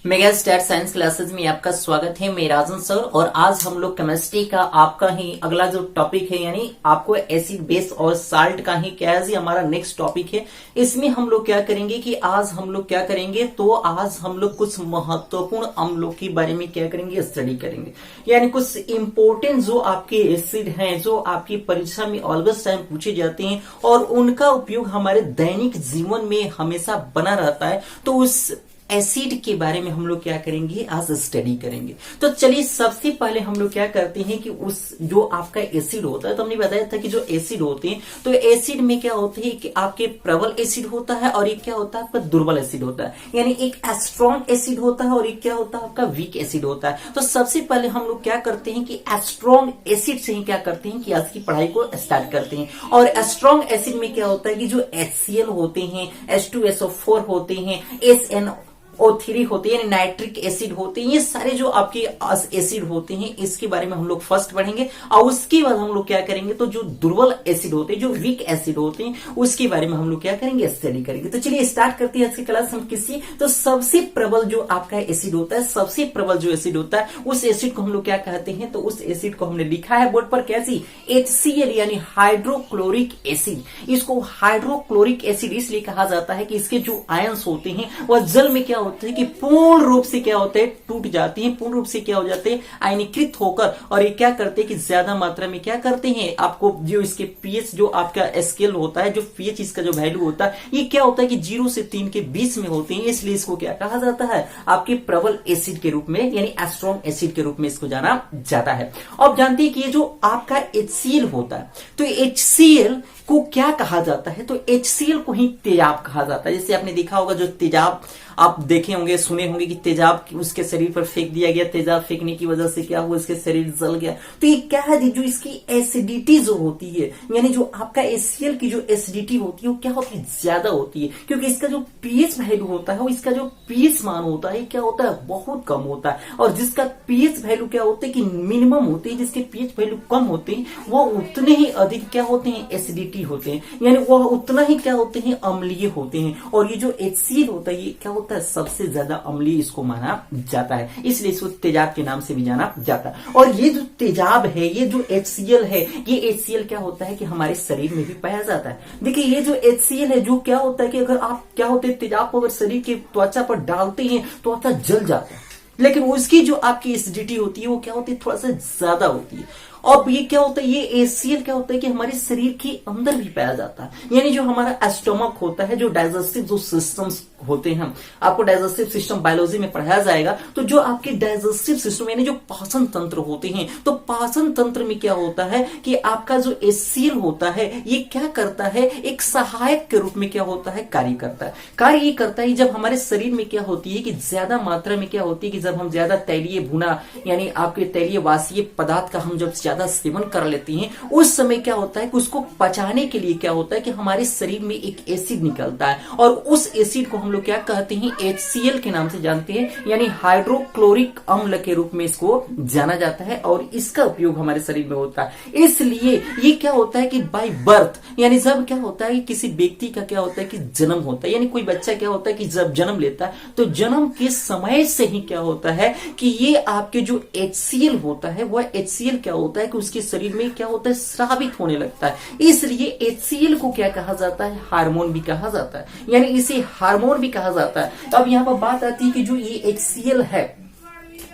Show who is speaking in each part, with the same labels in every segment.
Speaker 1: Mega star signs classes में आपका स्वागत है। मैं राजन सर और आज हम लोग केमिस्ट्री का आपका ही अगला जो टॉपिक है यानी आपको एसिड बेस और साल्ट का ही क्या है हमारा नेक्स्ट टॉपिक है। इसमें हम लोग क्या करेंगे कि आज हम लोग क्या करेंगे तो आज हम लोग कुछ महत्वपूर्ण अम्लों के बारे में क्या करेंगे स्टडी करेंगे, यानी कुछ इंपोर्टेंट जो आपके एसिड हैं जो आपकी परीक्षा में ऑलवेज टाइम पूछे जाते हैं और उनका उपयोग हमारे दैनिक जीवन में हमेशा बना रहता है। तो उस एसिड के बारे में हम लोग क्या करेंगे आज स्टडी करेंगे। तो चलिए सबसे पहले हम लोग क्या करते हैं कि उस जो आपका एसिड होता है तो हमने बताया था कि जो एसिड होते हैं तो एसिड में क्या होते हैं कि आपके प्रबल एसिड होता है और एक क्या होता है आपका दुर्बल एसिड होता है, यानी एक स्ट्रॉन्ग एसिड होता है और एक क्या होता है आपका वीक एसिड होता है। तो सबसे पहले हम लोग क्या करते हैं कि स्ट्रॉन्ग एसिड से ही क्या करते हैं कि आज की पढ़ाई को स्टार्ट करते हैं। और स्ट्रॉन्ग एसिड में क्या होता है कि जो HCl होते हैं, H2SO4 होते हैं, SnO3 होते हैं यानी नाइट्रिक एसिड होते हैं, ये सारे जो आपके एसिड होते हैं इसके बारे में हम लोग फर्स्ट पढ़ेंगे और उसके बाद हम लोग क्या करेंगे तो जो दुर्बल एसिड होते हैं, जो वीक एसिड होते हैं उसके बारे में हम लोग क्या करेंगे स्टडी करेंगे। तो चलिए स्टार्ट करते हैं आज की क्लास हम किसी तो सबसे प्रबल जो आपका एसिड होता है, सबसे प्रबल जो एसिड होता है उस एसिड को हम लोग क्या कहते हैं तो उस एसिड को हमने लिखा है बोर्ड पर कैसी HCl यानी हाइड्रोक्लोरिक एसिड। इसको हाइड्रोक्लोरिक एसिड इसलिए कहा जाता है कि इसके जो आयंस होते हैं वह जल में क्या होते हैं कि पूर्ण रूप से क्या होते हैं टूट जाती हैं, पूर्ण रूप से क्या हो जाते हैं आयनीकृत होकर, और ये क्या करते हैं कि ज्यादा मात्रा में क्या करते हैं आपको जो इसके पीएच जो आपका स्केल होता है, जो पीएच इसका जो वैल्यू होता है ये क्या होता है कि 0 से 3 के बीच में होते हैं, इसलिए इसको क्या कहा जाता है आपके प्रबल एसिड के रूप में यानी स्ट्रॉन्ग एसिड के रूप में इसको जाना जाता है। अब जानते हैं कि ये जो आपका HCl होता है तो HCl को क्या कहा जाता है तो HCl को ही तेजाब कहा जाता है। जैसे आपने देखा होगा जो तेजाब आप देखे होंगे सुने होंगे कि तेजाब उसके शरीर पर फेंक दिया गया, तेजाब फेंकने की वजह से क्या हुआ इसके शरीर जल गया। तो ये क्या है जो इसकी एसिडिटी जो होती है यानी जो आपका HCl की जो एसिडिटी होती है वो क्या होती है ज्यादा होती है, क्योंकि इसका जो पीएच वैल्यू होता है वो इसका जो पीएच मान होता है क्या होता है बहुत कम होता है, और जिसका पीएच वैल्यू क्या होता है कि मिनिमम होते हैं, जिसके पीएच वैल्यू कम होते हैं वो उतने ही अधिक क्या होते हैं एसिडिटी होते हैं, यानी वह उतना ही क्या होते हैं अम्लीय होते हैं। और ये जो HCl होता है ये क्या होता है सबसे ज्यादा अम्लीय इसको माना जाता है, इसलिए इसको तेजाब के नाम से भी जाना जाता है। और ये जो तेजाब है ये जो HCl है ये HCl क्या होता है कि हमारे शरीर में भी पाया जाता है। देखिए ये जो HCl है जो क्या होता है कि अगर आप क्या होते हैं तेजाब को अगर शरीर की त्वचा पर डालते हैं तो अतः जल जाता है, लेकिन उसकी जो आपकी एसिडिटी होती है वो क्या होती है थोड़ा सा ज्यादा होती है। अब ये क्या होता है ये HCl क्या होता है कि हमारे शरीर के अंदर भी पाया जाता है, यानी जो हमारा स्टमक होता है, जो डाइजेस्टिव जो सिस्टम्स होते हैं, आपको डाइजेस्टिव सिस्टम बायोलॉजी में पढ़ाया जाएगा, तो जो आपके डाइजेस्टिव सिस्टम यानी जो पाचन तंत्र होते हैं तो पाचन तंत्र में क्या होता है कि आपका जो HCl होता है ये क्या करता है एक सहायक के रूप में क्या होता है कार्य करता है। कार्य ये करता है जब हमारे शरीर में क्या होती है कि ज्यादा मात्रा में क्या होती है कि जब हम ज्यादा तैलीय भुना यानी आपके तैलीय वासीय पदार्थ का हम जब ज्यादा सेवन कर लेते हैं उस समय क्या होता है कि उसको पचाने के लिए क्या होता है कि हमारे शरीर में एक एसिड निकलता है और उस एसिड को हम लोग क्या कहते हैं HCl के नाम से जानते हैं, यानी हाइड्रोक्लोरिक अम्ल के रूप में इसको जाना जाता है और इसका उपयोग हमारे शरीर में होता है। इसलिए ये क्या होता है कि बाय बर्थ यानी जब क्या होता है किसी व्यक्ति का क्या होता है कि जन्म होता है, यानी कोई बच्चा क्या होता है कि जब जन्म लेता है तो जन्म के समय से ही क्या होता है कि ये आपके जो HCl होता है वह HCl क्या होता है कि उसके शरीर में क्या होता है स्रावित होने लगता है, इसलिए HCl को क्या कहा जाता है हार्मोन भी कहा जाता है, यानी इसे हार्मोन भी कहा जाता है। अब यहाँ पर बात आती है कि जो ये HCl है,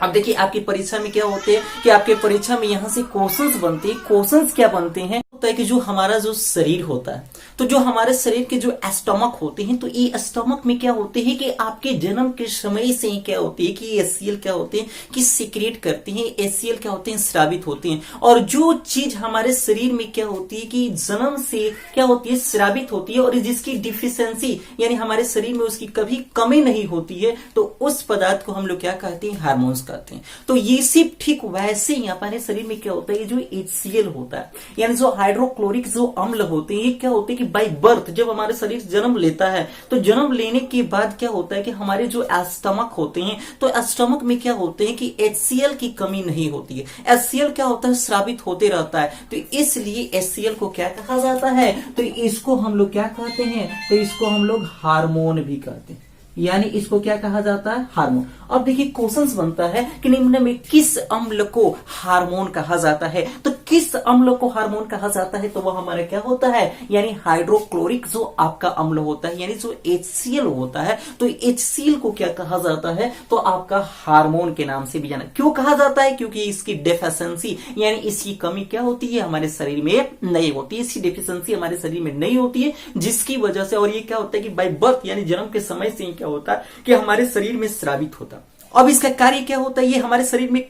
Speaker 1: अब देखिए आपकी परीक्षा में क्या होते हैं कि आपके परीक्षा में यहाँ से क्वेश्चंस बनते हैं। क्वेश्चंस क्या बनते हैं होता है कि जो हमारा जो शरीर होता है तो जो हमारे शरीर के जो स्टमक होते हैं तो ये स्टमक में क्या होते हैं कि आपके जन्म के समय से ही क्या होती है कि HCl क्या होते हैं कि सीक्रेट करते हैं, HCl क्या होते हैं स्रावित होते हैं। और जो चीज हमारे शरीर में क्या होती है कि जन्म से क्या होती है स्रावित होती है और जिसकी डिफिशियंसी यानी हमारे शरीर में उसकी कभी कमी नहीं होती है तो उस पदार्थ को हम लोग क्या कहते हैं हार्मोन्स कहते हैं। तो ये सिर्फ ठीक वैसे ही हमारे शरीर में क्या होता है जो HCl होता है यानी जो हाइड्रोक्लोरिक जो अम्ल होते हैं ये क्या होते हैं कि बाय बर्थ जब हमारे शरीर जन्म लेता है तो जन्म लेने के बाद क्या होता है कि हमारे जो स्टमक होते हैं तो स्टमक में क्या होते हैं कि HCl की कमी नहीं होती है, HCl क्या होता है स्रावित होते रहता है, तो इसलिए HCl को क्या कहा जाता है तो इसको हम लोग क्या कहते हैं तो इसको हम लोग हार्मोन भी कहते हैं। यानी इसको क्या कहा जाता है, हार्मोन। अब देखिए क्वेश्चंस बनता है कि निम्न में किस अम्ल को हार्मोन कहा जाता है, तो किस अम्ल को हार्मोन कहा जाता है, तो वह हमारा क्या होता है, यानी हाइड्रोक्लोरिक जो आपका अम्ल होता है, यानी जो HCl होता है, तो HCl को क्या कहा जाता है, तो आपका हार्मोन के नाम से भी जाना। क्यों कहा जाता है, क्योंकि इसकी डेफिशिएंसी यानी इसकी कमी क्या होती है, हमारे शरीर में नहीं होती है, इसकी डेफिशिएंसी हमारे शरीर में नहीं होती है, जिसकी वजह से, और ये क्या होता है कि बाय बर्थ यानी जन्म के समय से ही क्या होता है कि हमारे शरीर में स्रावित होता। अब इसका कार्य क्या होता है, ये हमारे शरीर में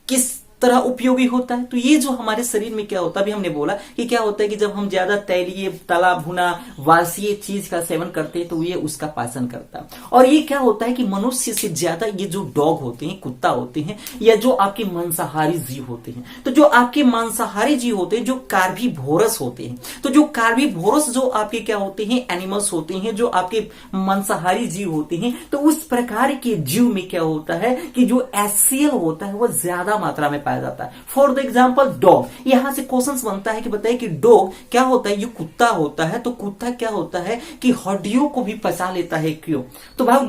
Speaker 1: किस तरह उपयोगी होता है, तो ये जो हमारे शरीर में क्या होता है, अभी हमने बोला कि क्या होता है कि जब हम ज्यादा तैलीय, तला भुना, वासीय चीज का सेवन करते हैं तो ये उसका पाचन करता है। और ये क्या होता है कि मनुष्य से ज्यादा ये जो डॉग होते हैं, कुत्ता होते हैं, या जो आपके मांसाहारी जीव होते हैं, तो जो आपके मांसाहारी जीव होते हैं, जो कार्बीवोरस होते हैं, तो जो कार्बीवोरस जो आपके क्या होते हैं, एनिमल्स होते हैं, जो आपके मांसाहारी जीव होते हैं, तो उस प्रकार के जीव में क्या होता है कि जो HCl होता है वह ज्यादा मात्रा में जाता है। फॉर द एग्जाम्पल डॉग, यहां से क्वेश्चन बनता है कि बताइए कि डॉग क्या होता है, ये कुत्ता होता है, तो कुत्ता क्या होता है कि हड्डियों को भी पचा लेता है। क्यों, तो भाई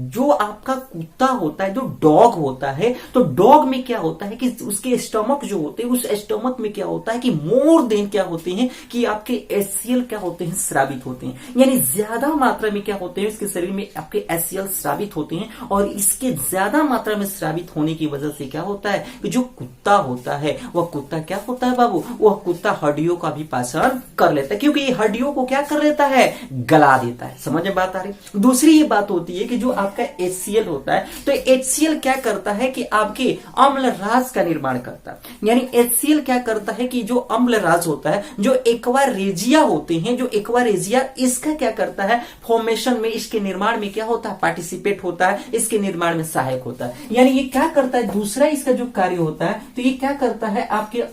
Speaker 1: जो आपका कुत्ता होता है, जो डॉग होता है, तो डॉग में क्या होता है कि उसके स्टमक जो होते हैं, उस स्टमक में क्या होता है कि मोर देन क्या होते हैं कि आपके HCl क्या होते हैं, स्रावित होते हैं, यानी ज्यादा मात्रा में क्या होते हैं, इसके शरीर में आपके HCl स्रावित होते हैं। और इसके ज्यादा मात्रा में स्रावित होने की वजह से क्या होता है कि जो कुत्ता होता है, वह कुत्ता क्या होता है बाबू, वह कुत्ता हड्डियों का भी पाचन कर लेता है, क्योंकि ये हड्डियों को क्या कर लेता है, गला देता है। समझ में बात आ रही। दूसरी ये बात होती है कि जो आपका HCl होता है, तो HCl क्या करता है कि आपके अम्ल राज का निर्माण करता है। यानी HCl क्या करता है कि जो अम्ल राज होता है, जो एक्वारेजिया होते हैं, जो एक्वारेजिया, इसका क्या करता है, फॉर्मेशन में, इसके निर्माण में क्या होता है, पार्टिसिपेट होता है, इसके निर्माण में सहायक होता है। यानी ये क्या करता है, दूसरा इसका जो कार्य होता है, तो ये क्या करता है, आपके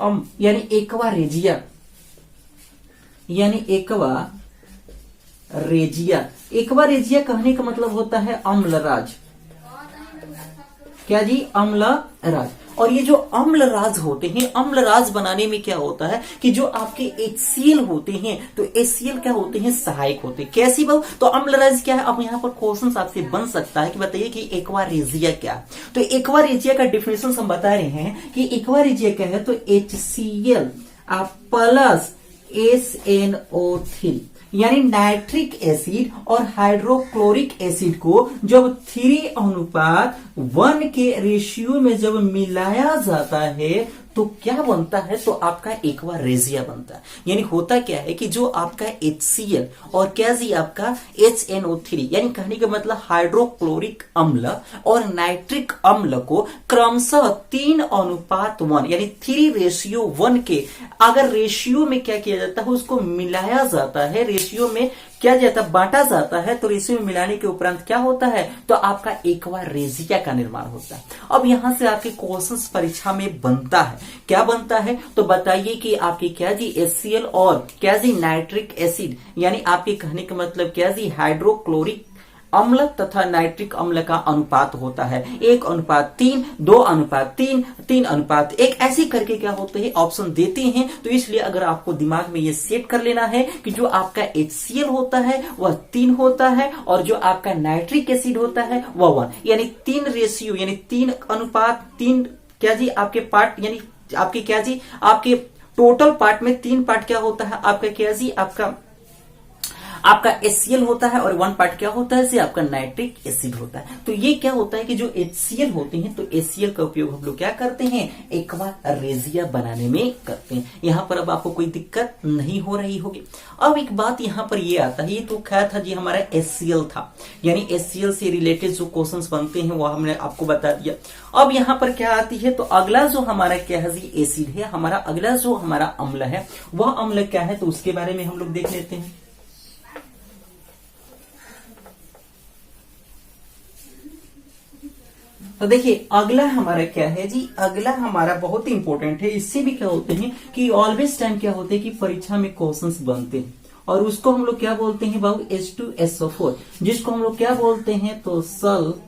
Speaker 1: यानी एक्वारेजिया, यानी एक्वारेजिया कहने का मतलब होता है अम्लराज। क्या जी, अम्लराज। और ये जो अम्लराज होते हैं, अम्लराज बनाने में क्या होता है कि जो आपके HCl होते हैं, तो HCl क्या होते हैं, सहायक होते हैं। कैसी बात, तो अम्लराज क्या है। अब यहाँ पर क्वेश्चन आपसे बन सकता है कि बताइए कि एक्वारेजिया क्या। तो एक्वारेजिया का डिफिनेशन हम बता रहे हैं कि एक्वारेजिया क्या है, तो HCl प्लस SNO3 यानी नाइट्रिक एसिड और हाइड्रोक्लोरिक एसिड को जब 3:1 के रेशियो में जब मिलाया जाता है तो क्या बनता है, तो आपका एक्वारेजिया बनता है। यानी होता क्या है कि जो आपका HCl और क्या जी आपका HNO3 यानी कहने का मतलब हाइड्रोक्लोरिक अम्ल और नाइट्रिक अम्ल को क्रमशः 3:1 यानी 3:1 के अगर रेशियो में क्या किया जाता है, उसको मिलाया जाता है, रेशियो में क्या जाता है, बांटा जाता है, तो रेशियो में मिलाने के उपरांत क्या होता है, तो आपका एक्वारेजिया का निर्माण होता है। अब यहां से आपके क्वेश्चंस परीक्षा में बनता है, क्या बनता है, तो बताइए कि आपकी क्या जी HCl और क्या जी नाइट्रिक एसिड यानी आपके कहने का मतलब क्या जी हाइड्रोक्लोरिक अम्ल तथा नाइट्रिक अम्ल का अनुपात होता है 1:3, 2:3, 3:1 ऐसे करके क्या होते हैं, ऑप्शन देते हैं। तो इसलिए अगर आपको दिमाग में ये सेट कर लेना है कि जो आपका HCl होता है वह 3 होता है और जो आपका नाइट्रिक एसिड होता है वह 1, यानी 3 रेशियो यानी 3:3 क्या जी आपके पार्ट यानी आपके क्या जी आपके टोटल पार्ट में 3 पार्ट क्या होता है, आपका क्या जी आपका HCl होता है और 1 पार्ट क्या होता है, आपका नाइट्रिक एसिड होता है। तो ये क्या होता है कि जो HCl होते हैं, तो HCl का उपयोग हम लोग क्या करते हैं, एक्वारेजिया बनाने में करते हैं। यहां पर अब आपको कोई दिक्कत नहीं हो रही होगी। अब एक बात यहां पर ये आता है, ये तो क्या था जी हमारा HCl था, यानी HCl से रिलेटेड जो क्वेश्चंस बनते हैं वो हमने आपको बता दिया। अब यहां पर क्या आती है, तो अगला जो हमारा क्या है जी एसिड है, हमारा अगला जो हमारा अम्ल है वह अम्ल क्या है, तो उसके बारे में हम लोग देख लेते हैं। तो देखिए अगला हमारा क्या है जी, अगला हमारा बहुत ही इंपॉर्टेंट है। इससे भी क्या होते हैं कि ऑलवेज टाइम क्या होते हैं कि परीक्षा में क्वेश्चंस बनते हैं और उसको हम लोग क्या बोलते हैं बाबू, H2SO4, जिसको हम लोग क्या बोलते हैं, तो सल्फ्यूरिक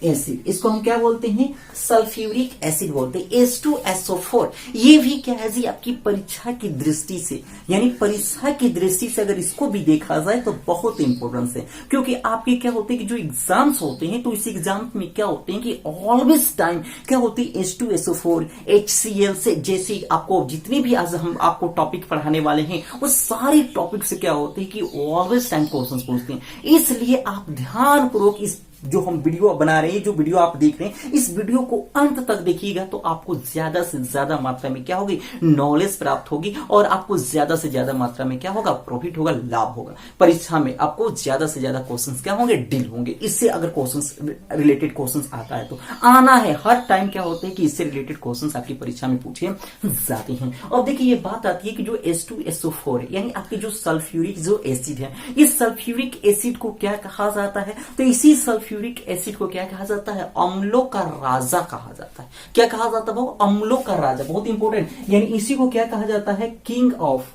Speaker 1: एसिड, इसको हम क्या बोलते हैं, सल्फ्यूरिक एसिड बोलते हैं, H2SO4। ये भी क्या है जी आपकी परीक्षा की दृष्टि से, यानी परीक्षा की दृष्टि से अगर इसको भी देखा जाए तो बहुत इंपॉर्टेंस है, क्योंकि आपके क्या होते हैं कि जो एग्जाम्स होते हैं तो इस एग्जाम में क्या होते हैं कि ऑलवेज टाइम क्या होती है H2SO4 HCl से, जैसे आपको जितने भी आज हम आपको टॉपिक पढ़ाने वाले हैं वो सारे टॉपिक से क्या होते हैं कि ऑलवेज टाइम क्वेश्चन पूछते हैं। इसलिए आप ध्यानपूर्वक इस जो हम वीडियो बना रहे हैं, जो वीडियो आप देख रहे हैं, इस वीडियो को अंत तक देखिएगा तो आपको ज्यादा से ज्यादा मात्रा में क्या होगी, नॉलेज प्राप्त होगी, और आपको ज्यादा से ज्यादा मात्रा में क्या होगा, प्रॉफिट होगा, लाभ होगा। परीक्षा में आपको ज्यादा से ज्यादा क्वेश्चंस क्या होंगे, डील होंगे। इससे अगर क्वेश्चंस रिलेटेड क्वेश्चंस आता है तो आना है, हर टाइम क्या होते हैं कि इससे रिलेटेड क्वेश्चंस आपकी परीक्षा में पूछे जाते हैं। और देखिए ये बात आती है कि जो H2SO4 है, यानी आपकी जो सल्फ्यूरिक जो एसिड है, इस सल्फ्यूरिक एसिड को क्या कहा जाता है, तो इसी सल्फ्यूरिक एसिड को क्या कहा जाता है, अम्लों का राजा कहा जाता है। क्या कहा जाता है वो, अम्लों का राजा, बहुत इंपॉर्टेंट। यानी इसी को क्या कहा जाता है, किंग ऑफ,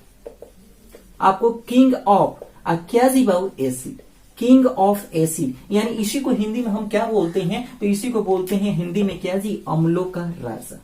Speaker 1: आपको किंग ऑफ अक्याजिबाउ एसिड, किंग ऑफ एसिड, यानी इसी को हिंदी में हम क्या बोलते हैं, तो इसी को बोलते हैं हिंदी में क्या जी, अम्लों का राजा,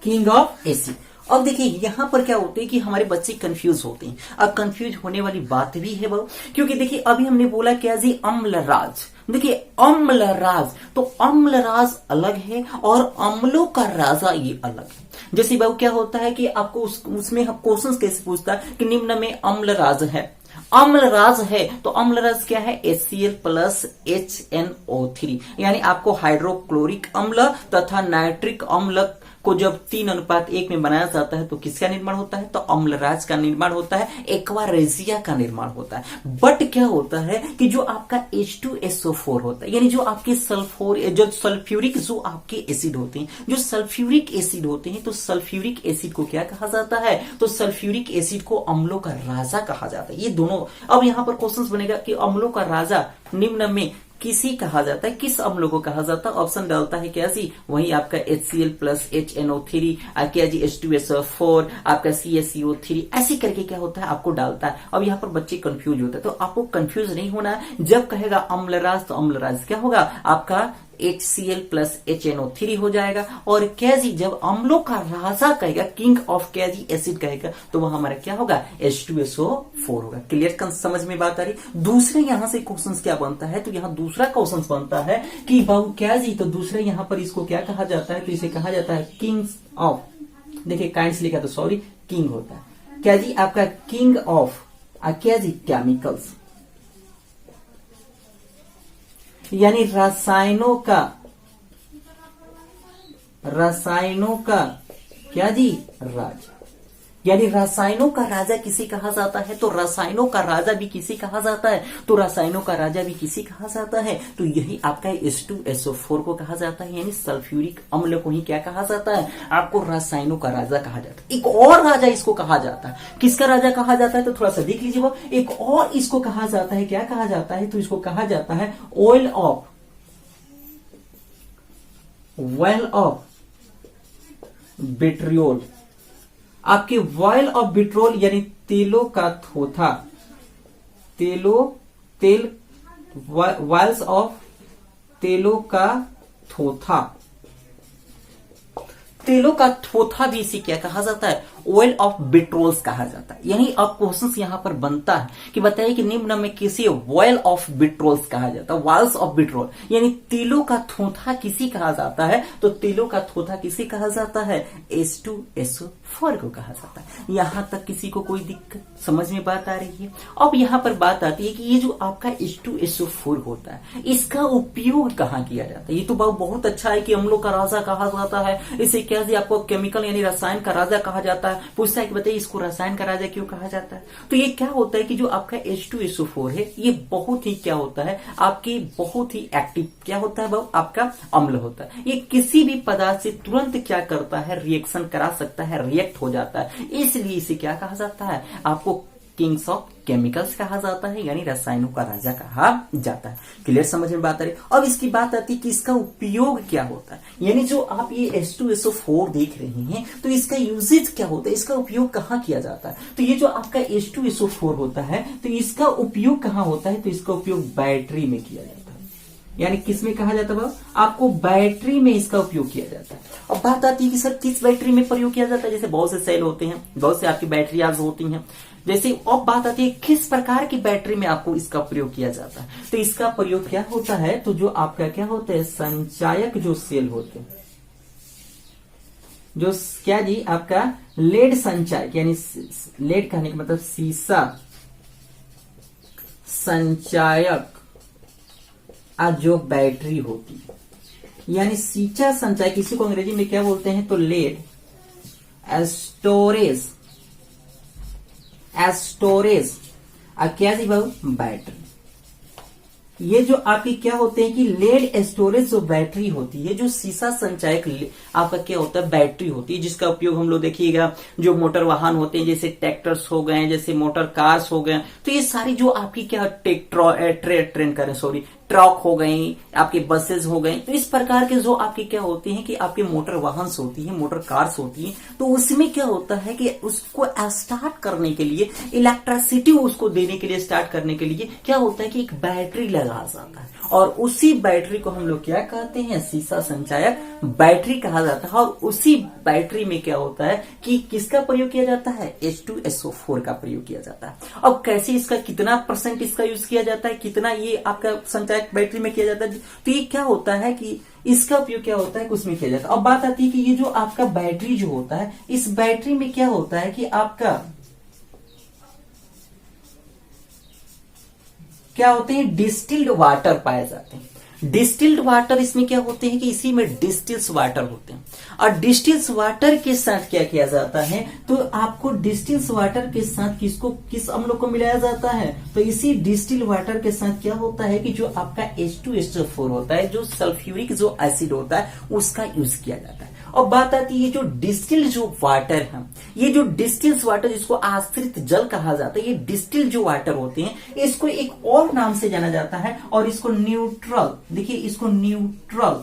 Speaker 1: किंग ऑफ एसिड। अब देखिए यहां पर क्या होते हैं कि हमारे बच्चे कंफ्यूज होते हैं। अब कंफ्यूज होने वाली बात भी है वो, क्योंकि देखिए अभी हमने बोला क्या जी, अम्लराज। देखिए अम्लराज, तो अम्लराज अलग है और अम्लों का राजा ये अलग है। जैसे बाबू क्या होता है कि आपको उसमें क्वेश्चंस कैसे पूछता है कि निम्न में अम्लराज है, अम्लराज है तो अम्लराज क्या है, HCl प्लस HNO3, यानी आपको हाइड्रोक्लोरिक अम्ल तथा नाइट्रिक अम्ल को जब 3:1 में बनाया जाता है तो किसका निर्माण होता है, तो अम्लराज का निर्माण होता है, एक्वारेजिया का निर्माण होता है। बट क्या होता है कि जो आपका H2SO4 होता है, यानी जो आपके जो सल्फ्यूरिक जो आपके एसिड होते हैं, जो सल्फ्यूरिक एसिड होते हैं, तो सल्फ्यूरिक एसिड को क्या कहा जाता है, तो सल्फ्यूरिक एसिड को अम्लों का राजा कहा जाता है। ये दोनों, अब यहां पर क्वेश्चन बनेगा कि अम्लों का राजा निम्न में किसी कहा जाता है, किस अम्लों को कहा जाता है, ऑप्शन डालता है क्या जी, वही आपका HCl प्लस HNO3, क्या जी H2SO4, आपका CaCO3, ऐसे करके क्या होता है आपको डालता है। अब यहाँ पर बच्चे कंफ्यूज होते हैं, तो आपको कंफ्यूज नहीं होना है। जब कहेगा अम्लराज तो अम्लराज क्या होगा, आपका HCl प्लस HNO3 हो जाएगा। और क्या जी जब अम्लों का राजा कहेगा, किंग ऑफ क्या जी एसिड कहेगा, तो वह हमारा क्या होगा, H2SO4 होगा। क्लियर, समझ में बात आ रही। दूसरे यहां से क्वेश्चन क्या बनता है, तो यहाँ दूसरा क्वेश्चन बनता है कि बाबू क्या जी, तो दूसरे यहां पर इसको क्या कहा जाता है, तो इसे कहा जाता है किंग्स ऑफ, देखिए काइंड्स लिखा तो सॉरी, किंग होता है क्या जी आपका, किंग ऑफ क्या जी केमिकल्स, यानी रसायनों का क्या जी, राज, यानी रसायनों का राजा किसी कहा जाता है, तो रसायनों का राजा भी किसी कहा जाता है, तो रसायनों का राजा भी किसी कहा जाता है, तो यही आपका H2SO4 को कहा जाता है, यानी सल्फ्यूरिक अम्ल को ही क्या कहा जाता है, आपको रसायनों का राजा कहा जाता है। एक और राजा इसको कहा जाता है, किसका राजा कहा जाता है, तो थोड़ा सा देख लीजिए वो, एक और इसको कहा जाता है, क्या कहा जाता है, तो इसको कहा जाता है ऑयल ऑफ विट्रियोल, आपके ऑयल ऑफ विट्रोल, यानी तेलों का थोथा, वायल्स ऑफ तेलों का थोथा, तेलों का थोथा भी इसे क्या कहा जाता है, ऑयल ऑफ विट्रोल्स कहा जाता है। यानी अब क्वेश्चन यहां पर बनता है कि बताइए कि निम्न में किसी ऑयल ऑफ विट्रोल्स कहा जाता है, वाल्स ऑफ विट्रोल, यानी तिलों का थोथा किसी कहा जाता है, तो तिलों का थोथा किसी कहा जाता है, H2SO4 को कहा जाता है। यहां तक किसी को कोई दिक्कत, समझ में बात आ रही है। अब यहां पर बात आती है कि ये जो आपका H2SO4 होता है, इसका उपयोग कहां किया जाता है। ये तो बहुत अच्छा है कि अम्लों का राजा कहा जाता है, इसे क्या आपको केमिकल यानी रसायन का राजा कहा जाता है। पूछता है कि बताइए इसको रसायन का राजा क्यों कहा जाता है, तो ये क्या होता है कि जो आपका H2SO4 है, ये बहुत ही क्या होता है, आपकी बहुत ही एक्टिव क्या होता है, वो आपका अम्ल होता है। ये किसी भी पदार्थ से तुरंत क्या करता है, रिएक्शन करा सकता है, रिएक्ट हो जाता है, इसलिए इसे क्या कहा जाता है, आपको किंग्स ऑफ केमिकल्स कहा जाता है, यानी रसायनों का राजा कहा जाता है। क्लियर, समझ में बात आ रही। अब इसकी बात आती है कि इसका उपयोग क्या होता है, यानी जो आप ये H2SO4 देख रहे हैं तो इसका यूजेज क्या होता है, इसका उपयोग कहाँ किया जाता है। तो ये जो आपका H2SO4 होता है तो इसका उपयोग कहाँ होता है, तो इसका उपयोग बैटरी में किया जाता है। यानी किस में कहा जाता है, आपको बैटरी में इसका उपयोग किया जाता है। अब बात आती है कि सर किस बैटरी में प्रयोग किया जाता है, जैसे बहुत से सेल होते हैं, बहुत से आपकी बैटरियां होती हैं, जैसे अब बात आती है किस प्रकार की बैटरी में आपको इसका प्रयोग किया जाता है। तो इसका प्रयोग क्या होता है, तो जो आपका क्या होता है, संचायक जो सेल होते हैं, जो क्या जी आपका लेड संचायक, यानी लेड कहने का मतलब सीसा संचायक जो बैटरी होती है, यानी सीसा संचायक, किसी को अंग्रेजी में क्या बोलते हैं, तो लेड स्टोरेज क्या जी बाबू, बैटरी। ये जो आपकी क्या होते हैं कि लेड स्टोरेज जो बैटरी होती है, जो सीसा संचायक आपका क्या होता है, बैटरी होती है, जिसका उपयोग हम लोग देखिएगा जो मोटर वाहन होते हैं, जैसे ट्रैक्टर्स हो गए, जैसे मोटर कार्स हो गए, तो ये सारी जो आपकी क्या ट्रक हो गई, आपके बसेस हो गए, तो इस प्रकार के जो आपके क्या होते हैं कि आपके मोटर वाहन होती है, मोटर कार्स होती है, तो उसमें क्या होता है कि उसको स्टार्ट करने के लिए, इलेक्ट्रिसिटी उसको देने के लिए, स्टार्ट करने के लिए क्या होता है कि एक बैटरी लगा जाता है, और उसी बैटरी को हम लोग क्या कहते हैं, सीसा संचायक बैटरी कहा जाता है। और उसी बैटरी में क्या होता है कि किसका प्रयोग किया जाता है, H2SO4 का प्रयोग किया जाता है। अब कैसे इसका कितना % इसका यूज किया जाता है, कितना ये आपका संचायक बैटरी में किया जाता है, तो ये क्या होता है कि इसका उपयोग क्या होता है, उसमें किया जाता है। अब बात आती है कि ये जो आपका बैटरी जो होता है, इस बैटरी में क्या होता है कि आपका क्या होते हैं, डिस्टिल्ड वाटर पाए जाते हैं। डिस्टिल्ड वाटर इसमें क्या होते हैं कि इसी में डिस्टिल्स वाटर होते हैं, और डिस्टिल्स वाटर के साथ क्या किया जाता है, तो आपको डिस्टिल्स वाटर के साथ किस अम्ल को मिलाया जाता है, तो इसी डिस्टिल्ड वाटर के साथ क्या होता है कि जो आपका H2SO4 होता है, जो सल्फ्यूरिक जो एसिड होता है, उसका यूज किया जाता है। और बात आती है ये जो डिस्टिल्ड जो वाटर है, ये जो डिस्टिल्स वाटर जिसको आश्रित जल कहा जाता है, ये डिस्टिल्ड जो वाटर होते हैं, इसको एक और नाम से जाना जाता है, और इसको न्यूट्रल, देखिए इसको न्यूट्रल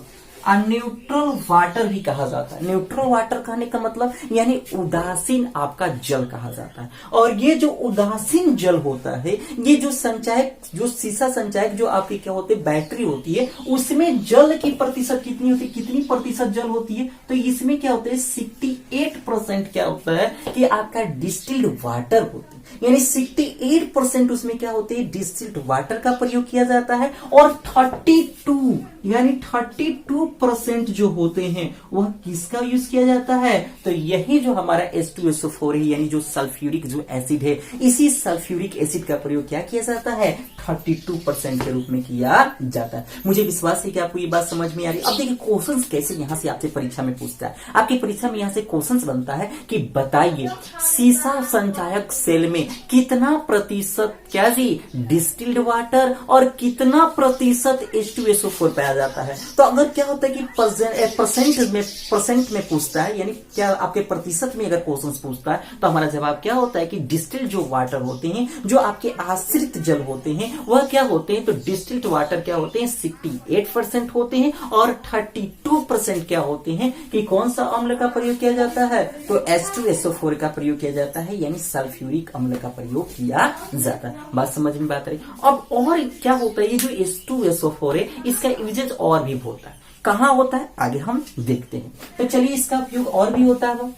Speaker 1: वाटर भी कहा जाता है। न्यूट्रल वाटर कहने का मतलब यानी उदासीन आपका जल कहा जाता है। और ये जो उदासीन जल होता है, ये जो संचायक, जो सीसा संचायक जो आपकी क्या होते हैं, बैटरी होती है, उसमें जल की प्रतिशत कितनी होती है, कितनी प्रतिशत जल होती है, तो इसमें क्या होता है 68% क्या होता है कि आपका डिस्टिल्ड वाटर होता है, यानी 68% उसमें क्या होते हैं, डिस्टिल्ड वाटर का प्रयोग किया जाता है। और 32% जो होते हैं वह किसका यूज किया जाता है, तो यही जो हमारा H2SO4 है, यानी जो सल्फ्यूरिक जो एसिड है, इसी सल्फ्यूरिक एसिड का प्रयोग क्या किया जाता है, 32% के रूप में किया जाता है। मुझे विश्वास है कि आपको ये बात समझ में आ रही है। अब देखिए क्वेश्चंस कैसे यहां से आपसे परीक्षा में पूछता है। आपकी परीक्षा में यहां से क्वेश्चंस बनता है कि बताइए सीसा संचायक सेल में कितना प्रतिशत क्या जी डिस्टिल्ड वाटर और कितना प्रतिशत H2SO4 पाया जाता है। तो अगर क्या होता है कि परसेंट में पूछता है, यानी क्या आपके प्रतिशत में अगर क्वेश्चन पूछता है, तो हमारा जवाब क्या होता है कि डिस्टिल्ड जो वाटर होते हैं, जो आपके आश्रित जल होते हैं, वह क्या होते हैं, तो डिस्टिल्ड वाटर क्या होते हैं 68% होते हैं, और 32% क्या होते हैं कि कौन सा अम्ल का प्रयोग किया जाता है, तो H2SO4 का प्रयोग किया जाता है, यानी सल्फ्यूरिक अम्ल का प्रयोग किया जाता है। बात समझ में बात रही। अब और क्या होता है, ये जो H2SO4 है, इसका यूजेज और भी होता है। कहां होता है आगे हम देखते हैं। तो चलिए इसका उपयोग और भी होता है,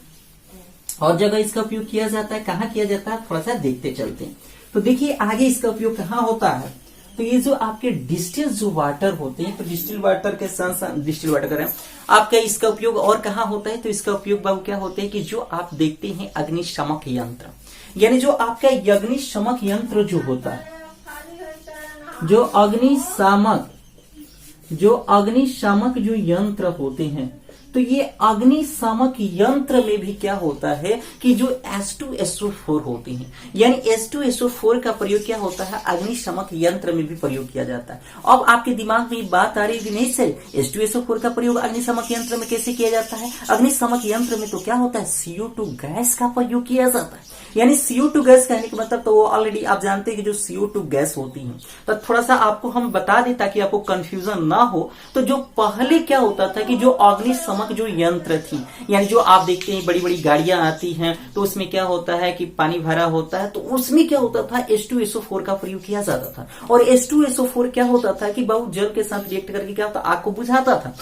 Speaker 1: और जगह इसका उपयोग किया जाता है। कहां किया जाता है थोड़ा सा देखते चलते हैं। तो देखिए आगे इसका उपयोग कहां होता है, तो ये जो आपके डिस्टिल्ड जो वाटर होते हैं, तो डिस्टिल्ड वाटर के साथ डिस्टिल्ड वाटर करें आपका इसका उपयोग और कहां होता है, तो इसका उपयोग बाबू क्या होते हैं कि जो आप देखते हैं अग्निशमक यंत्र, यानी जो आपका अग्निशमक यंत्र जो होता है, जो अग्निशामक जो यंत्र होते हैं, तो ये अग्निशामक यंत्र में भी क्या होता है कि जो H2SO4 होती हैं, यानी H2SO4 का प्रयोग क्या होता है, अग्निशामक यंत्र में भी प्रयोग किया जाता है। अब आपके दिमाग में बात आ रही है कि नहीं सर, H2SO4 का प्रयोग अग्निशामक यंत्र में कैसे किया जाता है? अग्निशामक यंत्र में तो क्या होता है, CO2 गैस का प्रयोग किया जाता है। यानी CO2 गैस कहने का मतलब तो वो ऑलरेडी आप जानते हैं कि जो CO2 गैस होती है, तो थोड़ा सा आपको हम बता दें ताकि आपको कंफ्यूजन ना हो। तो जो पहले क्या होता था कि जो अग्निशामक जो यंत्र थी, यानी जो आप देखते हैं बड़ी बड़ी गाड़ियां आती हैं तो उसमें क्या होता है कि पानी भरा होता है, तो उसमें क्या होता था, H2SO4 का प्रयोग किया जाता था। और H2SO4 क्या होता था कि बहुत जल के साथ रिएक्ट करके क्या होता, आग को बुझाता था।